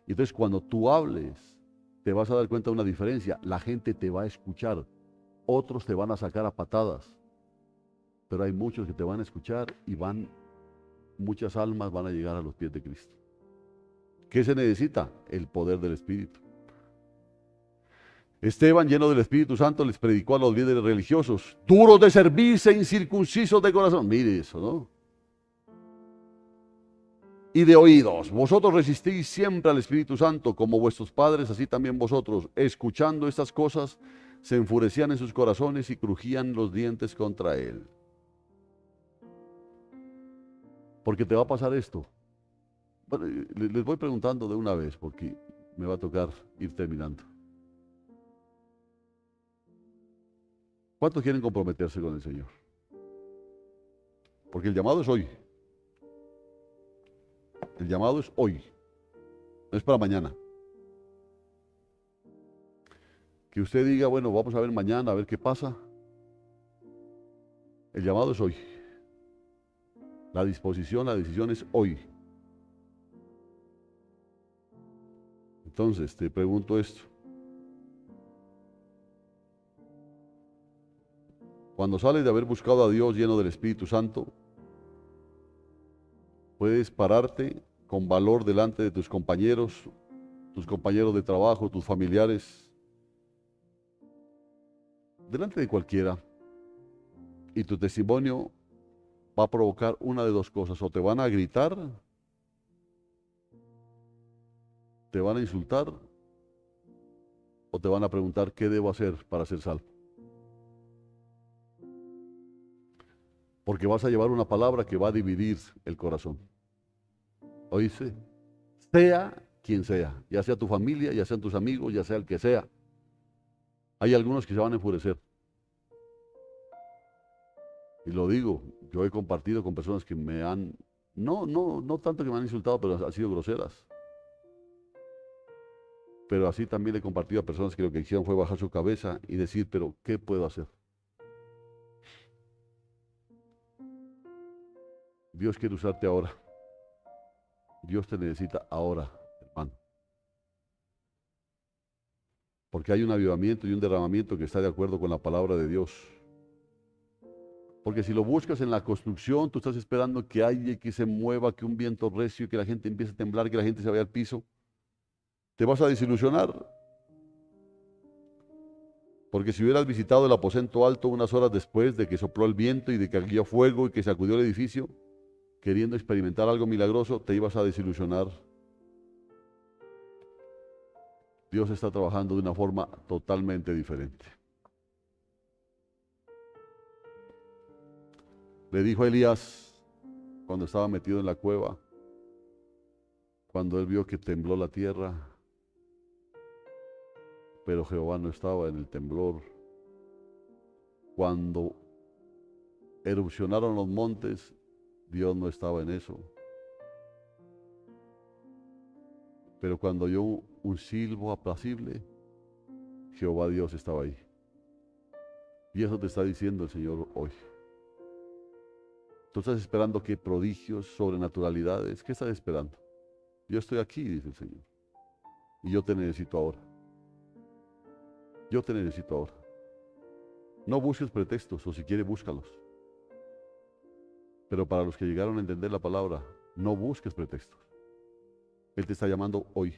Y entonces cuando tú hables, te vas a dar cuenta de una diferencia. La gente te va a escuchar. Otros te van a sacar a patadas. Pero hay muchos que te van a escuchar y muchas almas van a llegar a los pies de Cristo. ¿Qué se necesita? El poder del Espíritu. Esteban, lleno del Espíritu Santo, les predicó a los líderes religiosos, duros de servirse, incircuncisos de corazón. Mire eso, ¿no? Y de oídos. Vosotros resistís siempre al Espíritu Santo, como vuestros padres, así también vosotros. Escuchando estas cosas, se enfurecían en sus corazones y crujían los dientes contra él. Porque te va a pasar esto. Bueno, les voy preguntando de una vez, porque me va a tocar ir terminando. ¿Cuántos quieren comprometerse con el Señor? Porque el llamado es hoy. El llamado es hoy. No es para mañana. Que usted diga, bueno, vamos a ver mañana, a ver qué pasa. El llamado es hoy. La disposición, la decisión es hoy. Entonces, te pregunto esto. Cuando sales de haber buscado a Dios lleno del Espíritu Santo, puedes pararte con valor delante de tus compañeros de trabajo, tus familiares, delante de cualquiera, y tu testimonio va a provocar una de dos cosas: o te van a gritar, te van a insultar, o te van a preguntar qué debo hacer para ser salvo. Porque vas a llevar una palabra que va a dividir el corazón. ¿Oíste? Sea quien sea, ya sea tu familia, ya sean tus amigos, ya sea el que sea. Hay algunos que se van a enfurecer. Y lo digo, yo he compartido con personas que me han, no tanto que me han insultado, pero han sido groseras. Pero así también he compartido a personas que lo que hicieron fue bajar su cabeza y decir, pero ¿qué puedo hacer? Dios quiere usarte ahora. Dios te necesita ahora, hermano. Porque hay un avivamiento y un derramamiento que está de acuerdo con la palabra de Dios. Porque si lo buscas en la construcción, tú estás esperando que alguien que se mueva, que un viento recio, que la gente empiece a temblar, que la gente se vaya al piso. Te vas a desilusionar. Porque si hubieras visitado el aposento alto unas horas después de que sopló el viento y de que cayó fuego y que sacudió el edificio, queriendo experimentar algo milagroso, te ibas a desilusionar. Dios está trabajando de una forma totalmente diferente. Le dijo a Elías, cuando estaba metido en la cueva, cuando él vio que tembló la tierra, pero Jehová no estaba en el temblor. Cuando erupcionaron los montes, Dios no estaba en eso. Pero cuando oyó un silbo apacible, Jehová Dios estaba ahí. Y eso te está diciendo el Señor hoy. Tú estás esperando que prodigios, sobrenaturalidades, ¿qué estás esperando? Yo estoy aquí, dice el Señor. Y yo te necesito ahora. Yo te necesito ahora. No busques pretextos, o si quieres, búscalos. Pero para los que llegaron a entender la palabra, no busques pretextos. Él te está llamando hoy.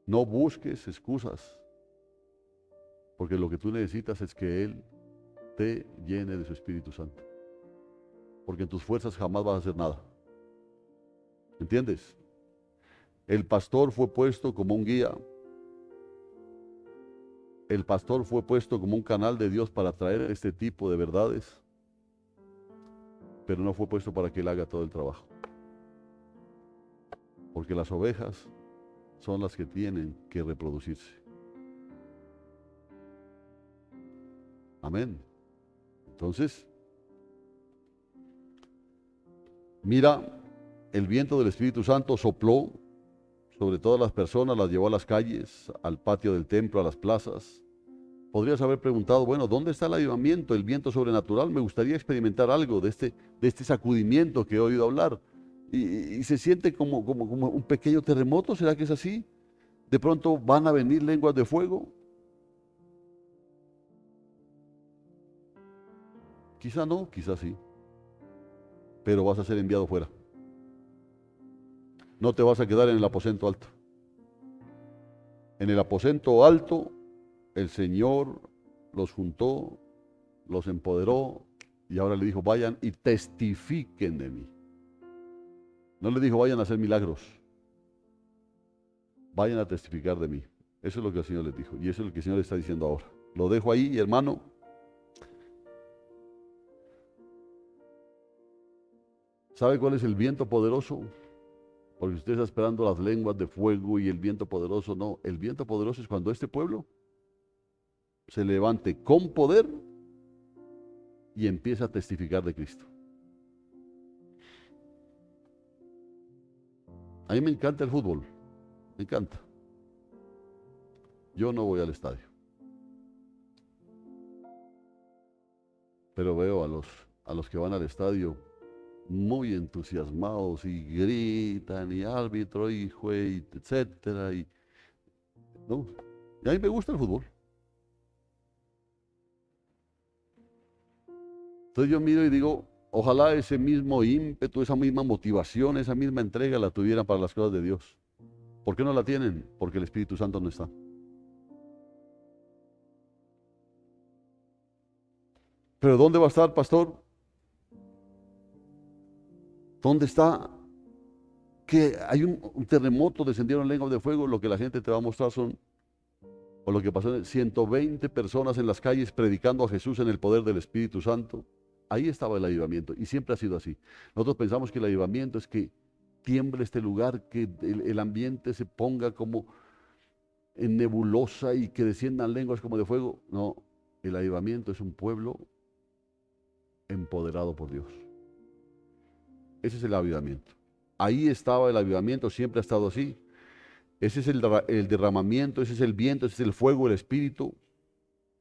No busques excusas, porque lo que tú necesitas es que Él te llene de su Espíritu Santo. Porque en tus fuerzas jamás vas a hacer nada. ¿Entiendes? El pastor fue puesto como un guía. El pastor fue puesto como un canal de Dios para traer este tipo de verdades, pero no fue puesto para que Él haga todo el trabajo. Porque las ovejas son las que tienen que reproducirse. Amén. Entonces, mira, el viento del Espíritu Santo sopló sobre todas las personas, las llevó a las calles, al patio del templo, a las plazas. Podrías haber preguntado, bueno, ¿dónde está el avivamiento, el viento sobrenatural? Me gustaría experimentar algo de este sacudimiento que he oído hablar. Y se siente como un pequeño terremoto, ¿será que es así? De pronto van a venir lenguas de fuego. Quizá no, quizá sí. Pero vas a ser enviado fuera. No te vas a quedar en el aposento alto. En el aposento alto, el Señor los juntó, los empoderó y ahora le dijo, vayan y testifiquen de mí. No le dijo, vayan a hacer milagros. Vayan a testificar de mí. Eso es lo que el Señor les dijo y eso es lo que el Señor le está diciendo ahora. Lo dejo ahí, hermano. ¿Sabe cuál es el viento poderoso? Porque usted está esperando las lenguas de fuego y el viento poderoso. No, el viento poderoso es cuando este pueblo se levante con poder y empieza a testificar de Cristo. A mí me encanta el fútbol, me encanta. Yo no voy al estadio, pero veo a los que van al estadio muy entusiasmados y gritan y árbitro y juez, etcétera. No, y a mí me gusta el fútbol. Entonces yo miro y digo, ojalá ese mismo ímpetu, esa misma motivación, esa misma entrega la tuvieran para las cosas de Dios. ¿Por qué no la tienen? Porque el Espíritu Santo no está. ¿Pero dónde va a estar, pastor? ¿Dónde está? Que hay un terremoto, descendieron lenguas de fuego. Lo que la gente te va a mostrar son, o lo que pasó, 120 personas en las calles predicando a Jesús en el poder del Espíritu Santo. Ahí estaba el avivamiento y siempre ha sido así. Nosotros pensamos que el avivamiento es que tiemble este lugar, que el ambiente se ponga como en nebulosa y que desciendan lenguas como de fuego. No, el avivamiento es un pueblo empoderado por Dios. Ese es el avivamiento. Ahí estaba el avivamiento, siempre ha estado así. Ese es el derramamiento, ese es el viento, ese es el fuego, el Espíritu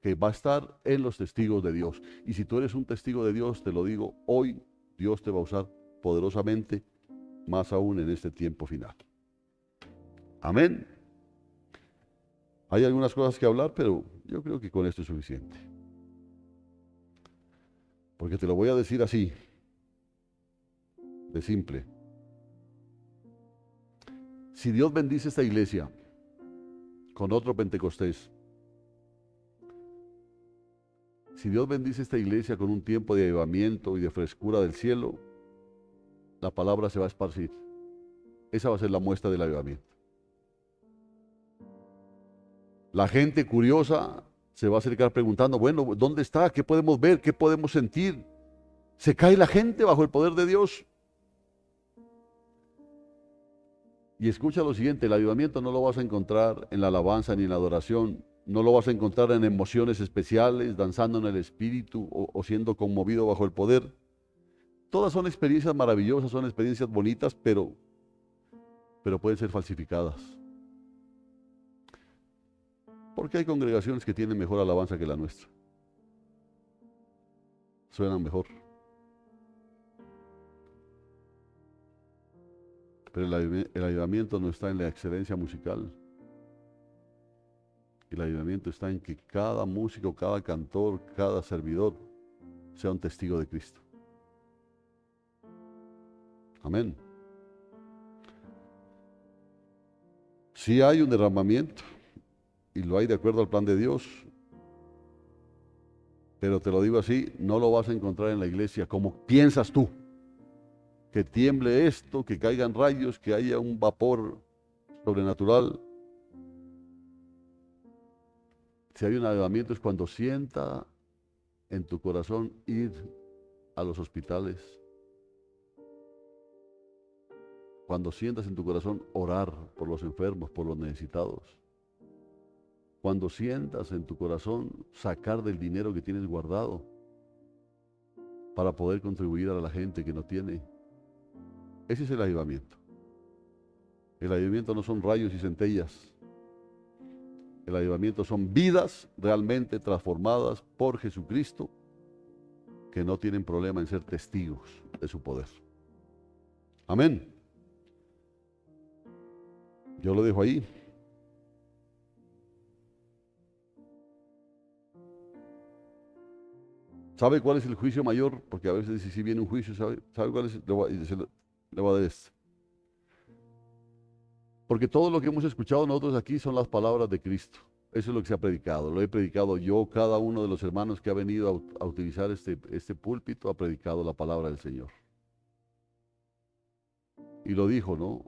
que va a estar en los testigos de Dios. Y si tú eres un testigo de Dios, te lo digo, hoy Dios te va a usar poderosamente, más aún en este tiempo final. Amén. Hay algunas cosas que hablar, pero yo creo que con esto es suficiente. Porque te lo voy a decir así, de simple. Si Dios bendice esta iglesia con otro Pentecostés, si Dios bendice esta iglesia con un tiempo de avivamiento y de frescura del cielo, la palabra se va a esparcir. Esa va a ser la muestra del avivamiento. La gente curiosa se va a acercar preguntando, bueno, ¿dónde está? ¿Qué podemos ver? ¿Qué podemos sentir? ¿Se cae la gente bajo el poder de Dios? Y escucha lo siguiente, el avivamiento no lo vas a encontrar en la alabanza ni en la adoración, no lo vas a encontrar en emociones especiales, danzando en el espíritu o siendo conmovido bajo el poder. Todas son experiencias maravillosas, son experiencias bonitas, pero pueden ser falsificadas. Porque hay congregaciones que tienen mejor alabanza que la nuestra. Suenan mejor. Pero el avivamiento no está en la excelencia musical. El avivamiento está en que cada músico, cada cantor, cada servidor sea un testigo de Cristo. Amén. Sí hay un derramamiento y lo hay de acuerdo al plan de Dios. Pero te lo digo así, no lo vas a encontrar en la iglesia como piensas tú. Que tiemble esto, que caigan rayos, que haya un vapor sobrenatural. Si hay un avivamiento es cuando sienta en tu corazón ir a los hospitales. Cuando sientas en tu corazón orar por los enfermos, por los necesitados. Cuando sientas en tu corazón sacar del dinero que tienes guardado para poder contribuir a la gente que no tiene. Ese es el avivamiento. El avivamiento no son rayos y centellas. El avivamiento son vidas realmente transformadas por Jesucristo que no tienen problema en ser testigos de su poder. Amén. Yo lo dejo ahí. ¿Sabe cuál es el juicio mayor? Porque a veces dice, si viene un juicio, ¿sabe cuál es? Le voy a dar esto. Porque todo lo que hemos escuchado nosotros aquí son las palabras de Cristo. Eso es lo que se ha predicado. Lo he predicado yo, cada uno de los hermanos que ha venido a utilizar este púlpito ha predicado la palabra del Señor. Y lo dijo, ¿no?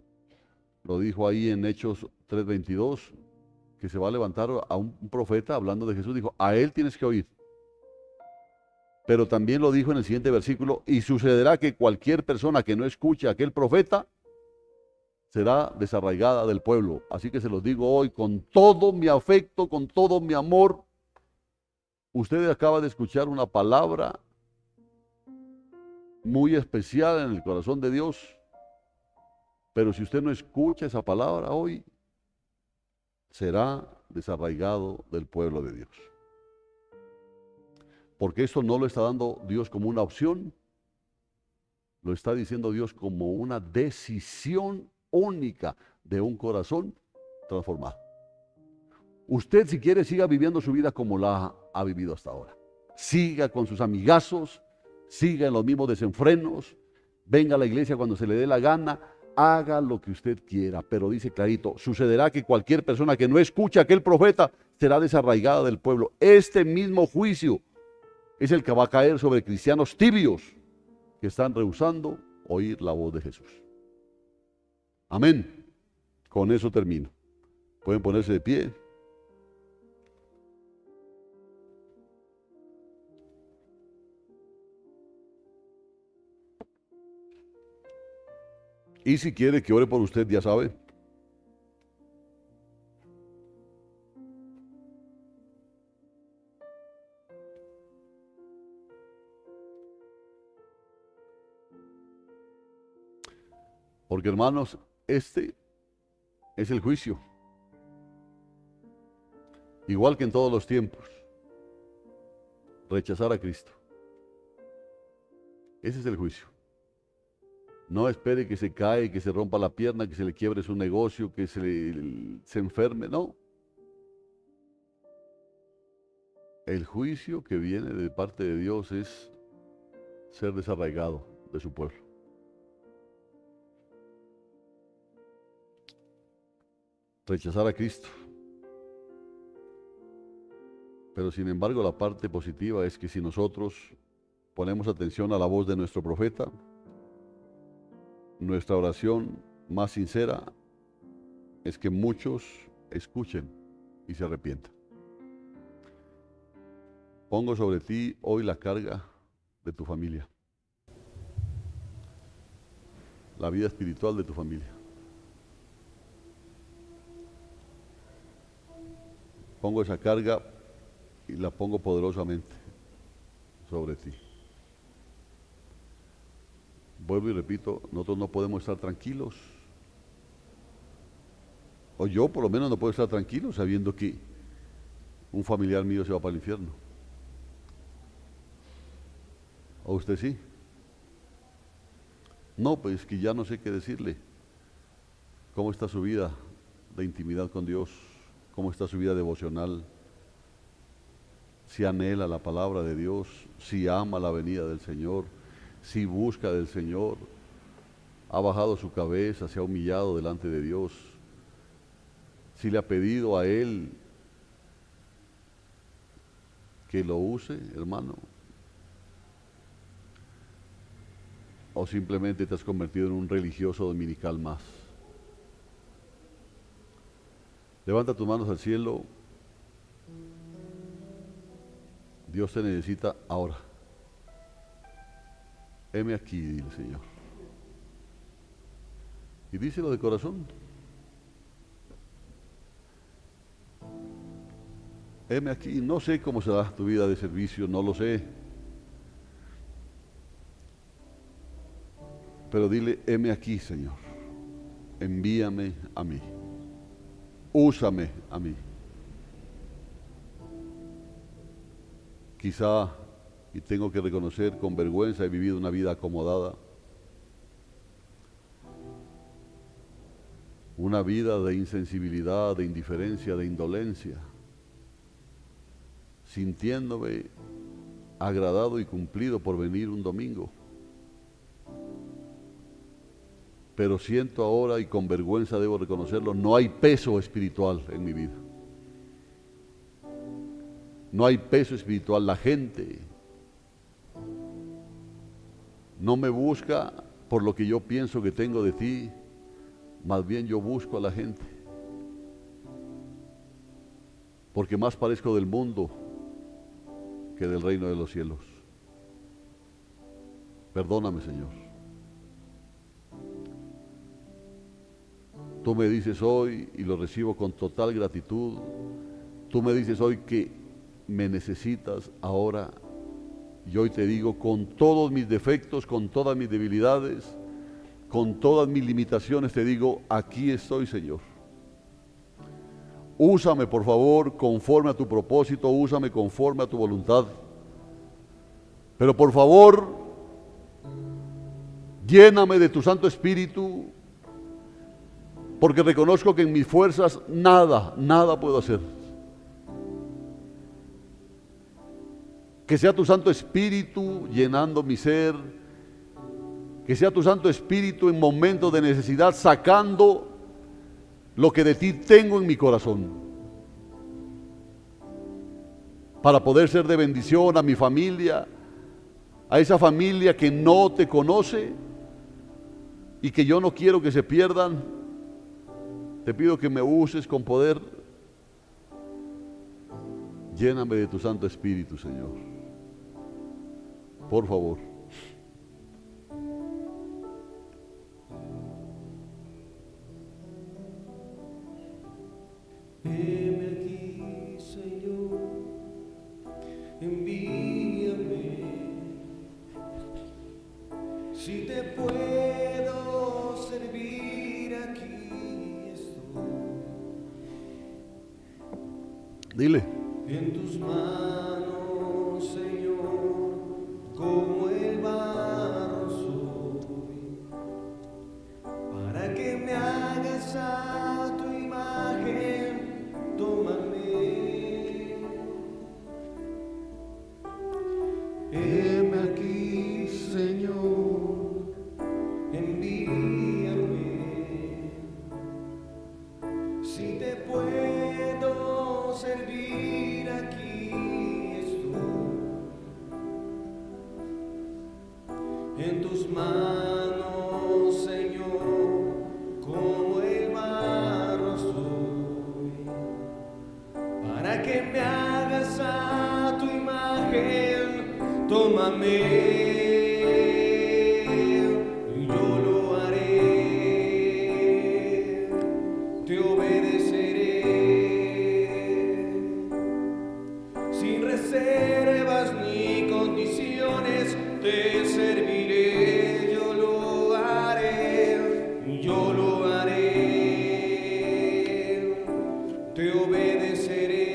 Lo dijo ahí en Hechos 3:22, que se va a levantar a un profeta hablando de Jesús. Dijo, a él tienes que oír. Pero también lo dijo en el siguiente versículo, y sucederá que cualquier persona que no escuche a aquel profeta será desarraigada del pueblo. Así que se los digo hoy con todo mi afecto, con todo mi amor. Usted acaba de escuchar una palabra muy especial en el corazón de Dios. Pero si usted no escucha esa palabra hoy, será desarraigado del pueblo de Dios. Porque esto no lo está dando Dios como una opción, lo está diciendo Dios como una decisión única de un corazón transformado. Usted, si quiere, siga viviendo su vida como la ha vivido hasta ahora. Siga con sus amigazos, siga en los mismos desenfrenos, venga a la iglesia cuando se le dé la gana, haga lo que usted quiera, pero dice clarito, sucederá que cualquier persona que no escuche a aquel profeta será desarraigada del pueblo. Este mismo juicio es el que va a caer sobre cristianos tibios que están rehusando oír la voz de Jesús. Amén. Con eso termino. Pueden ponerse de pie. Y si quiere que ore por usted, ya sabe. Porque hermanos, este es el juicio. Igual que en todos los tiempos. Rechazar a Cristo. Ese es el juicio. No espere que se cae, que se rompa la pierna, que se le quiebre su negocio, que se enferme, no. El juicio que viene de parte de Dios es ser desarraigado de su pueblo. Rechazar a Cristo. Pero sin embargo la parte positiva es que si nosotros ponemos atención a la voz de nuestro profeta, nuestra oración más sincera es que muchos escuchen y se arrepientan. Pongo sobre ti hoy la carga de tu familia, la vida espiritual de tu familia. Pongo esa carga y la pongo poderosamente sobre ti. Vuelvo y repito, nosotros no podemos estar tranquilos. O yo por lo menos no puedo estar tranquilo sabiendo que un familiar mío se va para el infierno. ¿O usted sí? No, pues que ya no sé qué decirle. ¿Cómo está su vida de intimidad con Dios? ¿Cómo está su vida devocional? Si anhela la palabra de Dios, si ama la venida del Señor, si busca del Señor, ha bajado su cabeza, se ha humillado delante de Dios, si le ha pedido a Él que lo use, hermano, o simplemente te has convertido en un religioso dominical más. Levanta tus manos al cielo. Dios te necesita ahora. Heme aquí, dile Señor. Y díselo de corazón. Heme aquí. No sé cómo será tu vida de servicio, no lo sé. Pero dile, heme aquí, Señor. Envíame a mí. Úsame a mí. Quizá, y tengo que reconocer, con vergüenza he vivido una vida acomodada. Una vida de insensibilidad, de indiferencia, de indolencia. Sintiéndome agradado y cumplido por venir un domingo. Pero siento ahora, y con vergüenza debo reconocerlo, no hay peso espiritual en mi vida. No hay peso espiritual. La gente no me busca por lo que yo pienso que tengo de ti, más bien yo busco a la gente. Porque más parezco del mundo que del reino de los cielos. Perdóname, Señor. Tú me dices hoy, y lo recibo con total gratitud, tú me dices hoy que me necesitas ahora, y hoy te digo, con todos mis defectos, con todas mis debilidades, con todas mis limitaciones, te digo, aquí estoy, Señor. Úsame, por favor, conforme a tu propósito, úsame conforme a tu voluntad. Pero por favor, lléname de tu Santo Espíritu, porque reconozco que en mis fuerzas nada puedo hacer. Que sea tu Santo Espíritu llenando mi ser, que sea tu Santo Espíritu en momentos de necesidad sacando lo que de ti tengo en mi corazón, para poder ser de bendición a mi familia, a esa familia que no te conoce, y que yo no quiero que se pierdan, te pido que me uses con poder. Lléname de tu Santo Espíritu, Señor. Por favor. Heme aquí, Señor, envíame. Si te puedo servir, aquí estoy. Dile. En tus manos, Señor, como el barro soy, para que me hagas a tu imagen, tómame. Heme aquí, Señor, envíame. Si te puedo servir, aquí estoy. En tus manos, Señor, como el barro soy, para que me hagas a tu imagen, tómame. Yo lo haré, te obedeceré, sin reservas ni condiciones, te serviré. Yo lo haré, yo lo haré, te obedeceré,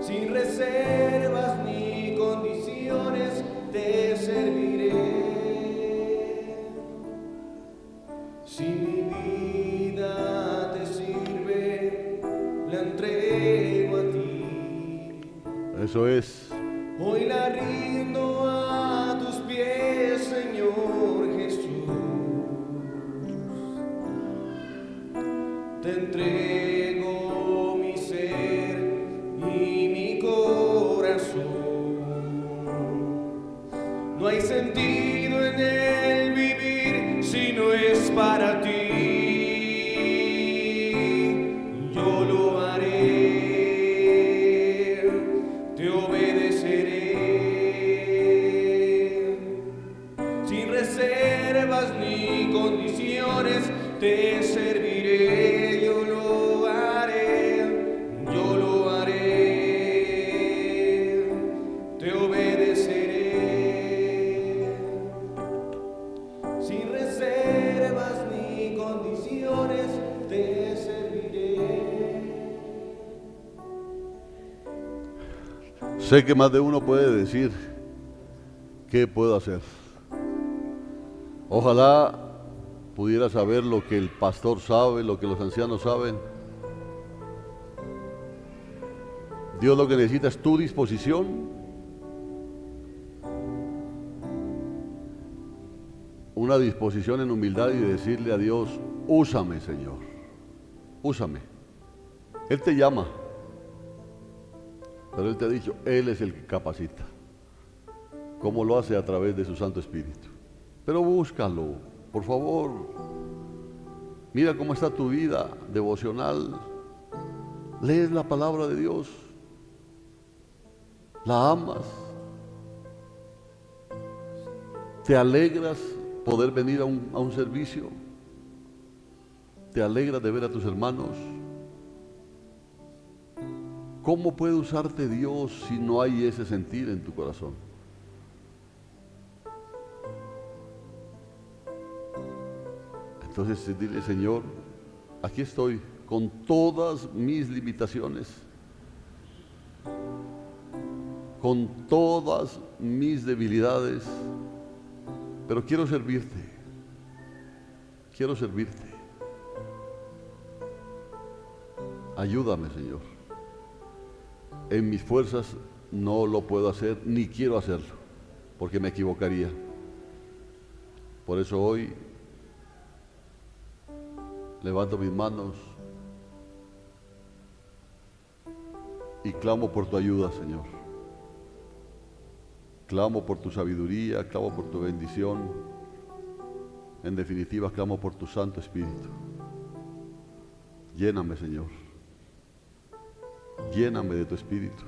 sin reservas ni condiciones, te serviré. Si mi vida te sirve, la entrego a ti. Eso es. Hoy la rindo a tus pies, Señor Jesús. Te entrego mi ser y mi corazón. No hay sentido en el vivir si no es para ti. Yo lo haré, te obedeceré, sin reservas ni condiciones, te serviré. Yo lo haré, yo lo haré, te obedeceré, sin reservas ni condiciones, te serviré. Sé que más de uno puede decir, ¿qué puedo hacer? Ojalá pudiera saber lo que el pastor sabe, lo que los ancianos saben. Dios lo que necesita es tu disposición, una disposición en humildad y decirle a Dios, úsame, Señor, úsame. Él te llama, pero Él te ha dicho, Él es el que capacita. ¿Cómo lo hace? A través de su Santo Espíritu. Pero búscalo, por favor. Mira cómo está tu vida devocional. Lees la palabra de Dios. La amas. Te alegras poder venir a un servicio. Te alegras de ver a tus hermanos. ¿Cómo puede usarte Dios si no hay ese sentir en tu corazón? Entonces dile, Señor, aquí estoy con todas mis limitaciones, con todas mis debilidades, pero quiero servirte, quiero servirte. Ayúdame, Señor. En mis fuerzas no lo puedo hacer, ni quiero hacerlo, porque me equivocaría. Por eso hoy levanto mis manos y clamo por tu ayuda, Señor. Clamo por tu sabiduría, clamo por tu bendición. En definitiva, clamo por tu Santo Espíritu. Lléname, Señor. Lléname de tu Espíritu.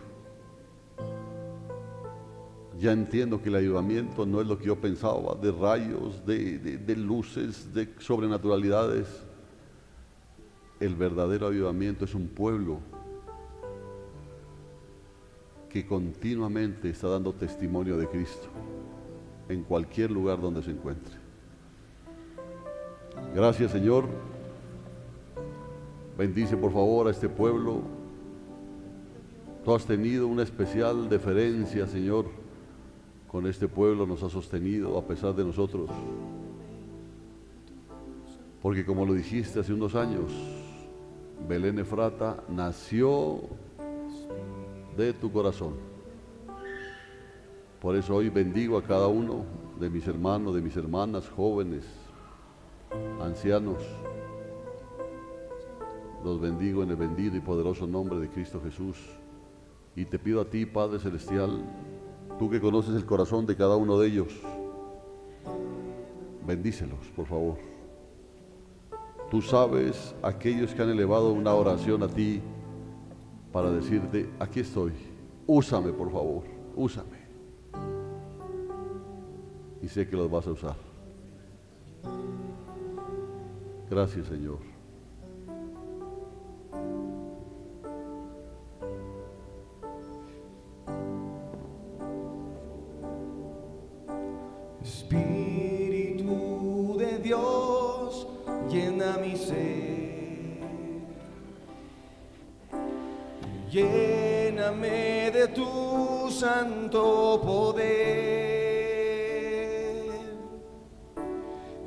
Ya entiendo que el avivamiento no es lo que yo pensaba, de rayos, de luces, de sobrenaturalidades. El verdadero avivamiento es un pueblo que continuamente está dando testimonio de Cristo en cualquier lugar donde se encuentre. Gracias, Señor. Bendice por favor a este pueblo. Tú has tenido una especial deferencia, Señor, con este pueblo, nos has sostenido a pesar de nosotros. Porque como lo dijiste hace unos años, Belén Efrata nació de tu corazón. Por eso hoy bendigo a cada uno de mis hermanos, de mis hermanas, jóvenes, ancianos. Los bendigo en el bendito y poderoso nombre de Cristo Jesús. Y te pido a ti, Padre Celestial, tú que conoces el corazón de cada uno de ellos, bendícelos, por favor. Tú sabes aquellos que han elevado una oración a ti para decirte, aquí estoy, úsame por favor, úsame. Y sé que los vas a usar. Gracias, Señor. Espíritu de Dios, llena mi ser. Lléname de tu santo poder.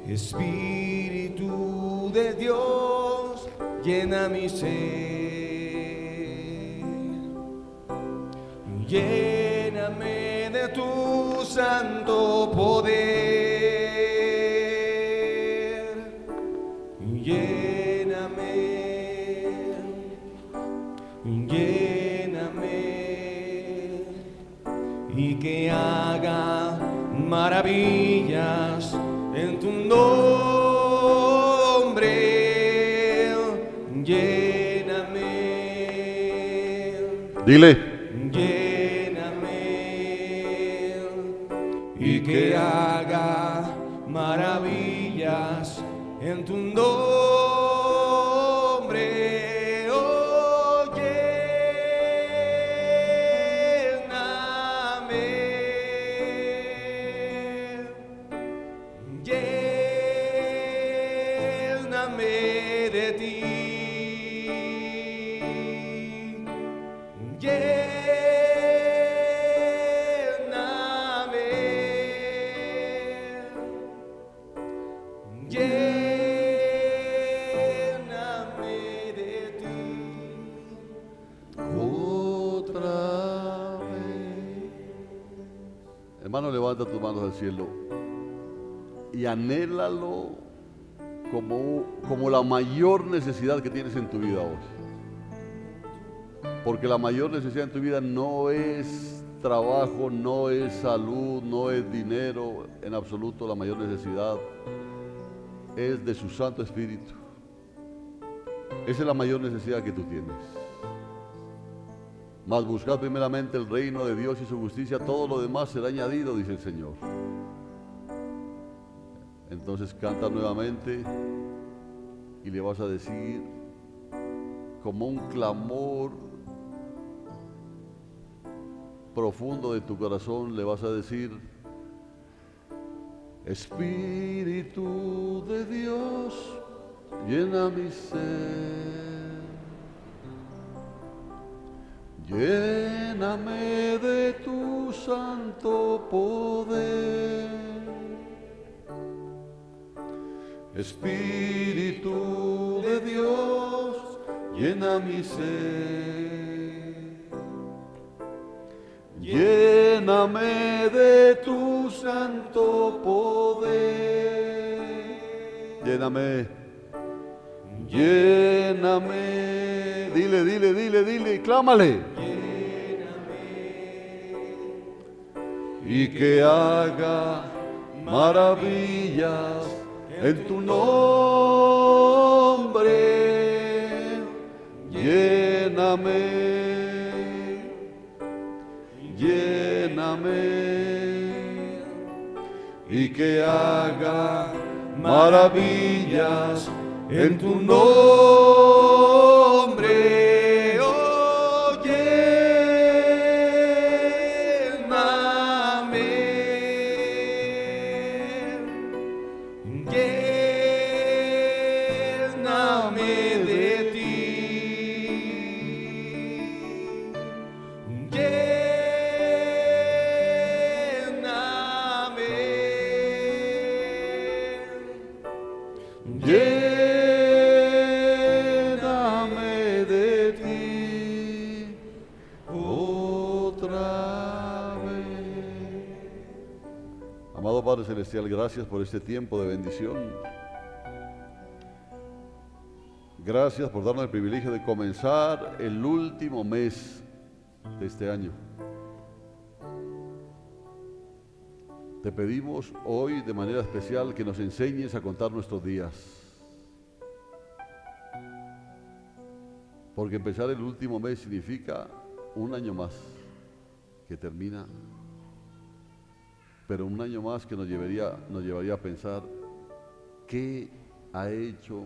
Espíritu de Dios, llena mi ser. Lléname de tu santo poder. Lléname, lléname, y que haga maravillas en tu nombre. Lléname. Dile. Lléname y que haga maravillas en tu nombre. Oh, lléname, lléname de ti. Lléname de ti otra vez. Hermano, levanta tus manos al cielo y anhélalo como la mayor necesidad que tienes en tu vida hoy. Porque la mayor necesidad en tu vida no es trabajo, no es salud, no es dinero, en absoluto. La mayor necesidad es de su Santo Espíritu. Esa es la mayor necesidad que tú tienes. Mas buscad primeramente el reino de Dios y su justicia, todo lo demás será añadido, dice el Señor. Entonces canta nuevamente y le vas a decir como un clamor profundo de tu corazón, le vas a decir: Espíritu de Dios, llena mi ser, lléname de tu santo poder. Espíritu de Dios, llena mi ser, lléname de tu santo poder. Lléname, lléname, dile, dile, dile, dile, clámale. y que haga maravillas en tu nombre. Lléname, lléname, y que haga maravillas en tu nombre. Oh, lléname, lléname de ti, lléname de ti otra vez. Amado Padre Celestial, gracias por este tiempo de bendición. Gracias por darnos el privilegio de comenzar el último mes de este año. Te pedimos hoy de manera especial que nos enseñes a contar nuestros días. Porque empezar el último mes significa un año más que termina, pero un año más que nos llevaría a pensar qué ha hecho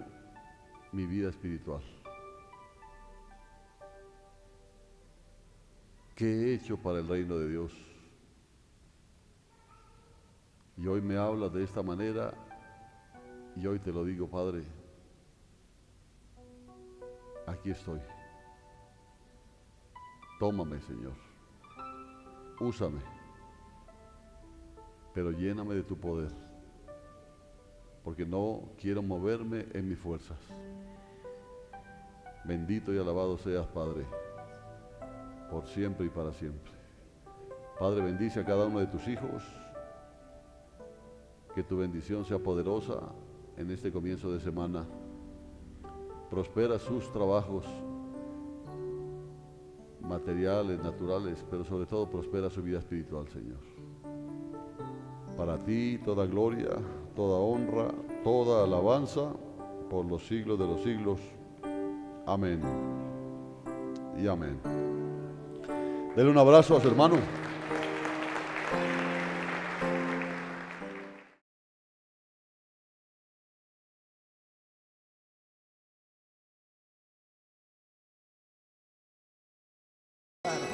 mi vida espiritual. ¿Qué he hecho para el reino de Dios? Y hoy me hablas de esta manera y hoy te lo digo, Padre, aquí estoy. Tómame, Señor. Úsame, pero lléname de tu poder, porque no quiero moverme en mis fuerzas. Bendito y alabado seas, Padre, por siempre y para siempre. Padre, bendice a cada uno de tus hijos, que tu bendición sea poderosa en este comienzo de semana. Prospera sus trabajos materiales, naturales, pero sobre todo prospera su vida espiritual, Señor. Para ti toda gloria, toda honra, toda alabanza por los siglos de los siglos. Amén y amén. Denle un abrazo a su hermano.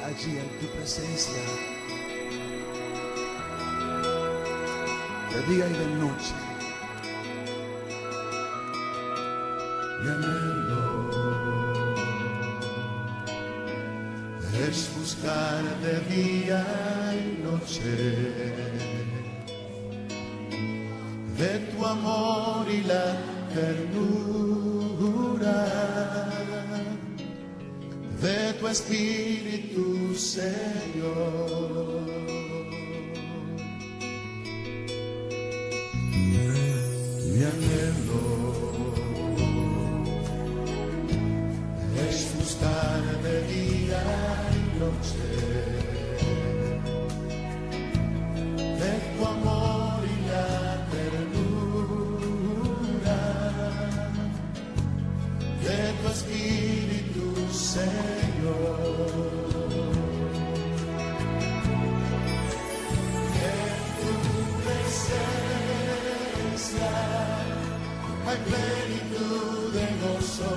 Allí en tu presencia, de día y de noche, mi anhelo es buscar de día y noche de tu amor y la ternura de tu Espíritu, Señor. Mi anhelo es buscar de día y noche de tu amor y la ternura de tu Espíritu, Señor. En tu presencia hay plenitud de gozo,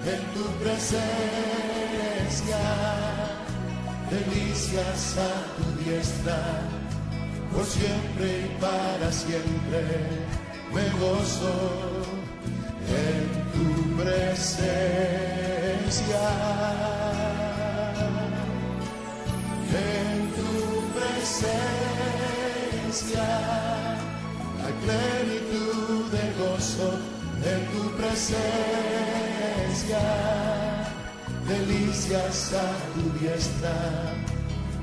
en tu presencia delicias a tu diestra, por siempre y para siempre me gozo en tu presencia. En tu presencia hay plenitud de gozo, en tu presencia delicias a tu diestra,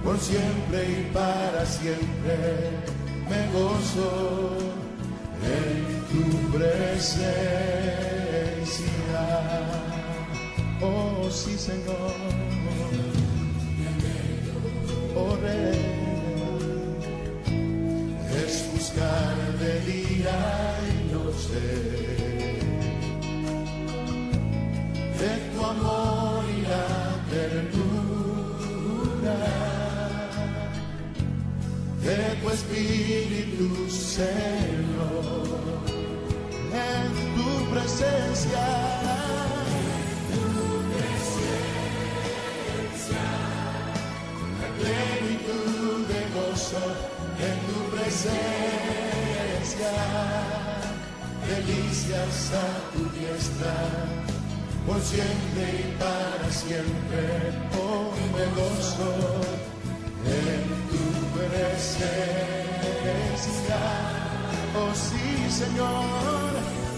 por siempre y para siempre me gozo en tu presencia. Oh sí, Señor. Oh Rey, día y noche, de tu amor y la ternura, de tu espíritu, Señor, en tu presencia. Plenitud de gozo en tu presencia, delicias a tu diestra, por siempre y para siempre, oh me gozo en tu presencia, oh sí Señor,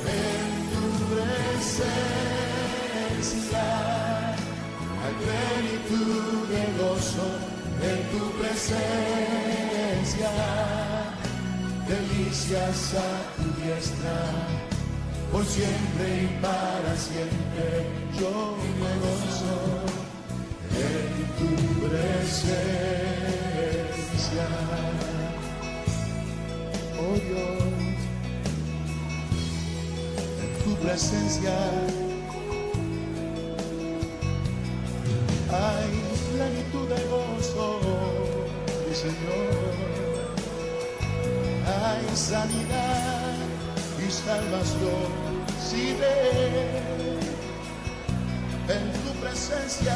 en tu presencia, hay plenitud de gozo en tu presencia, delicias a tu diestra, por siempre y para siempre, yo me gozo en tu presencia. Oh Dios, en tu presencia hay plenitud de gozo, mi Señor. Hay sanidad y salvación, si ven en tu presencia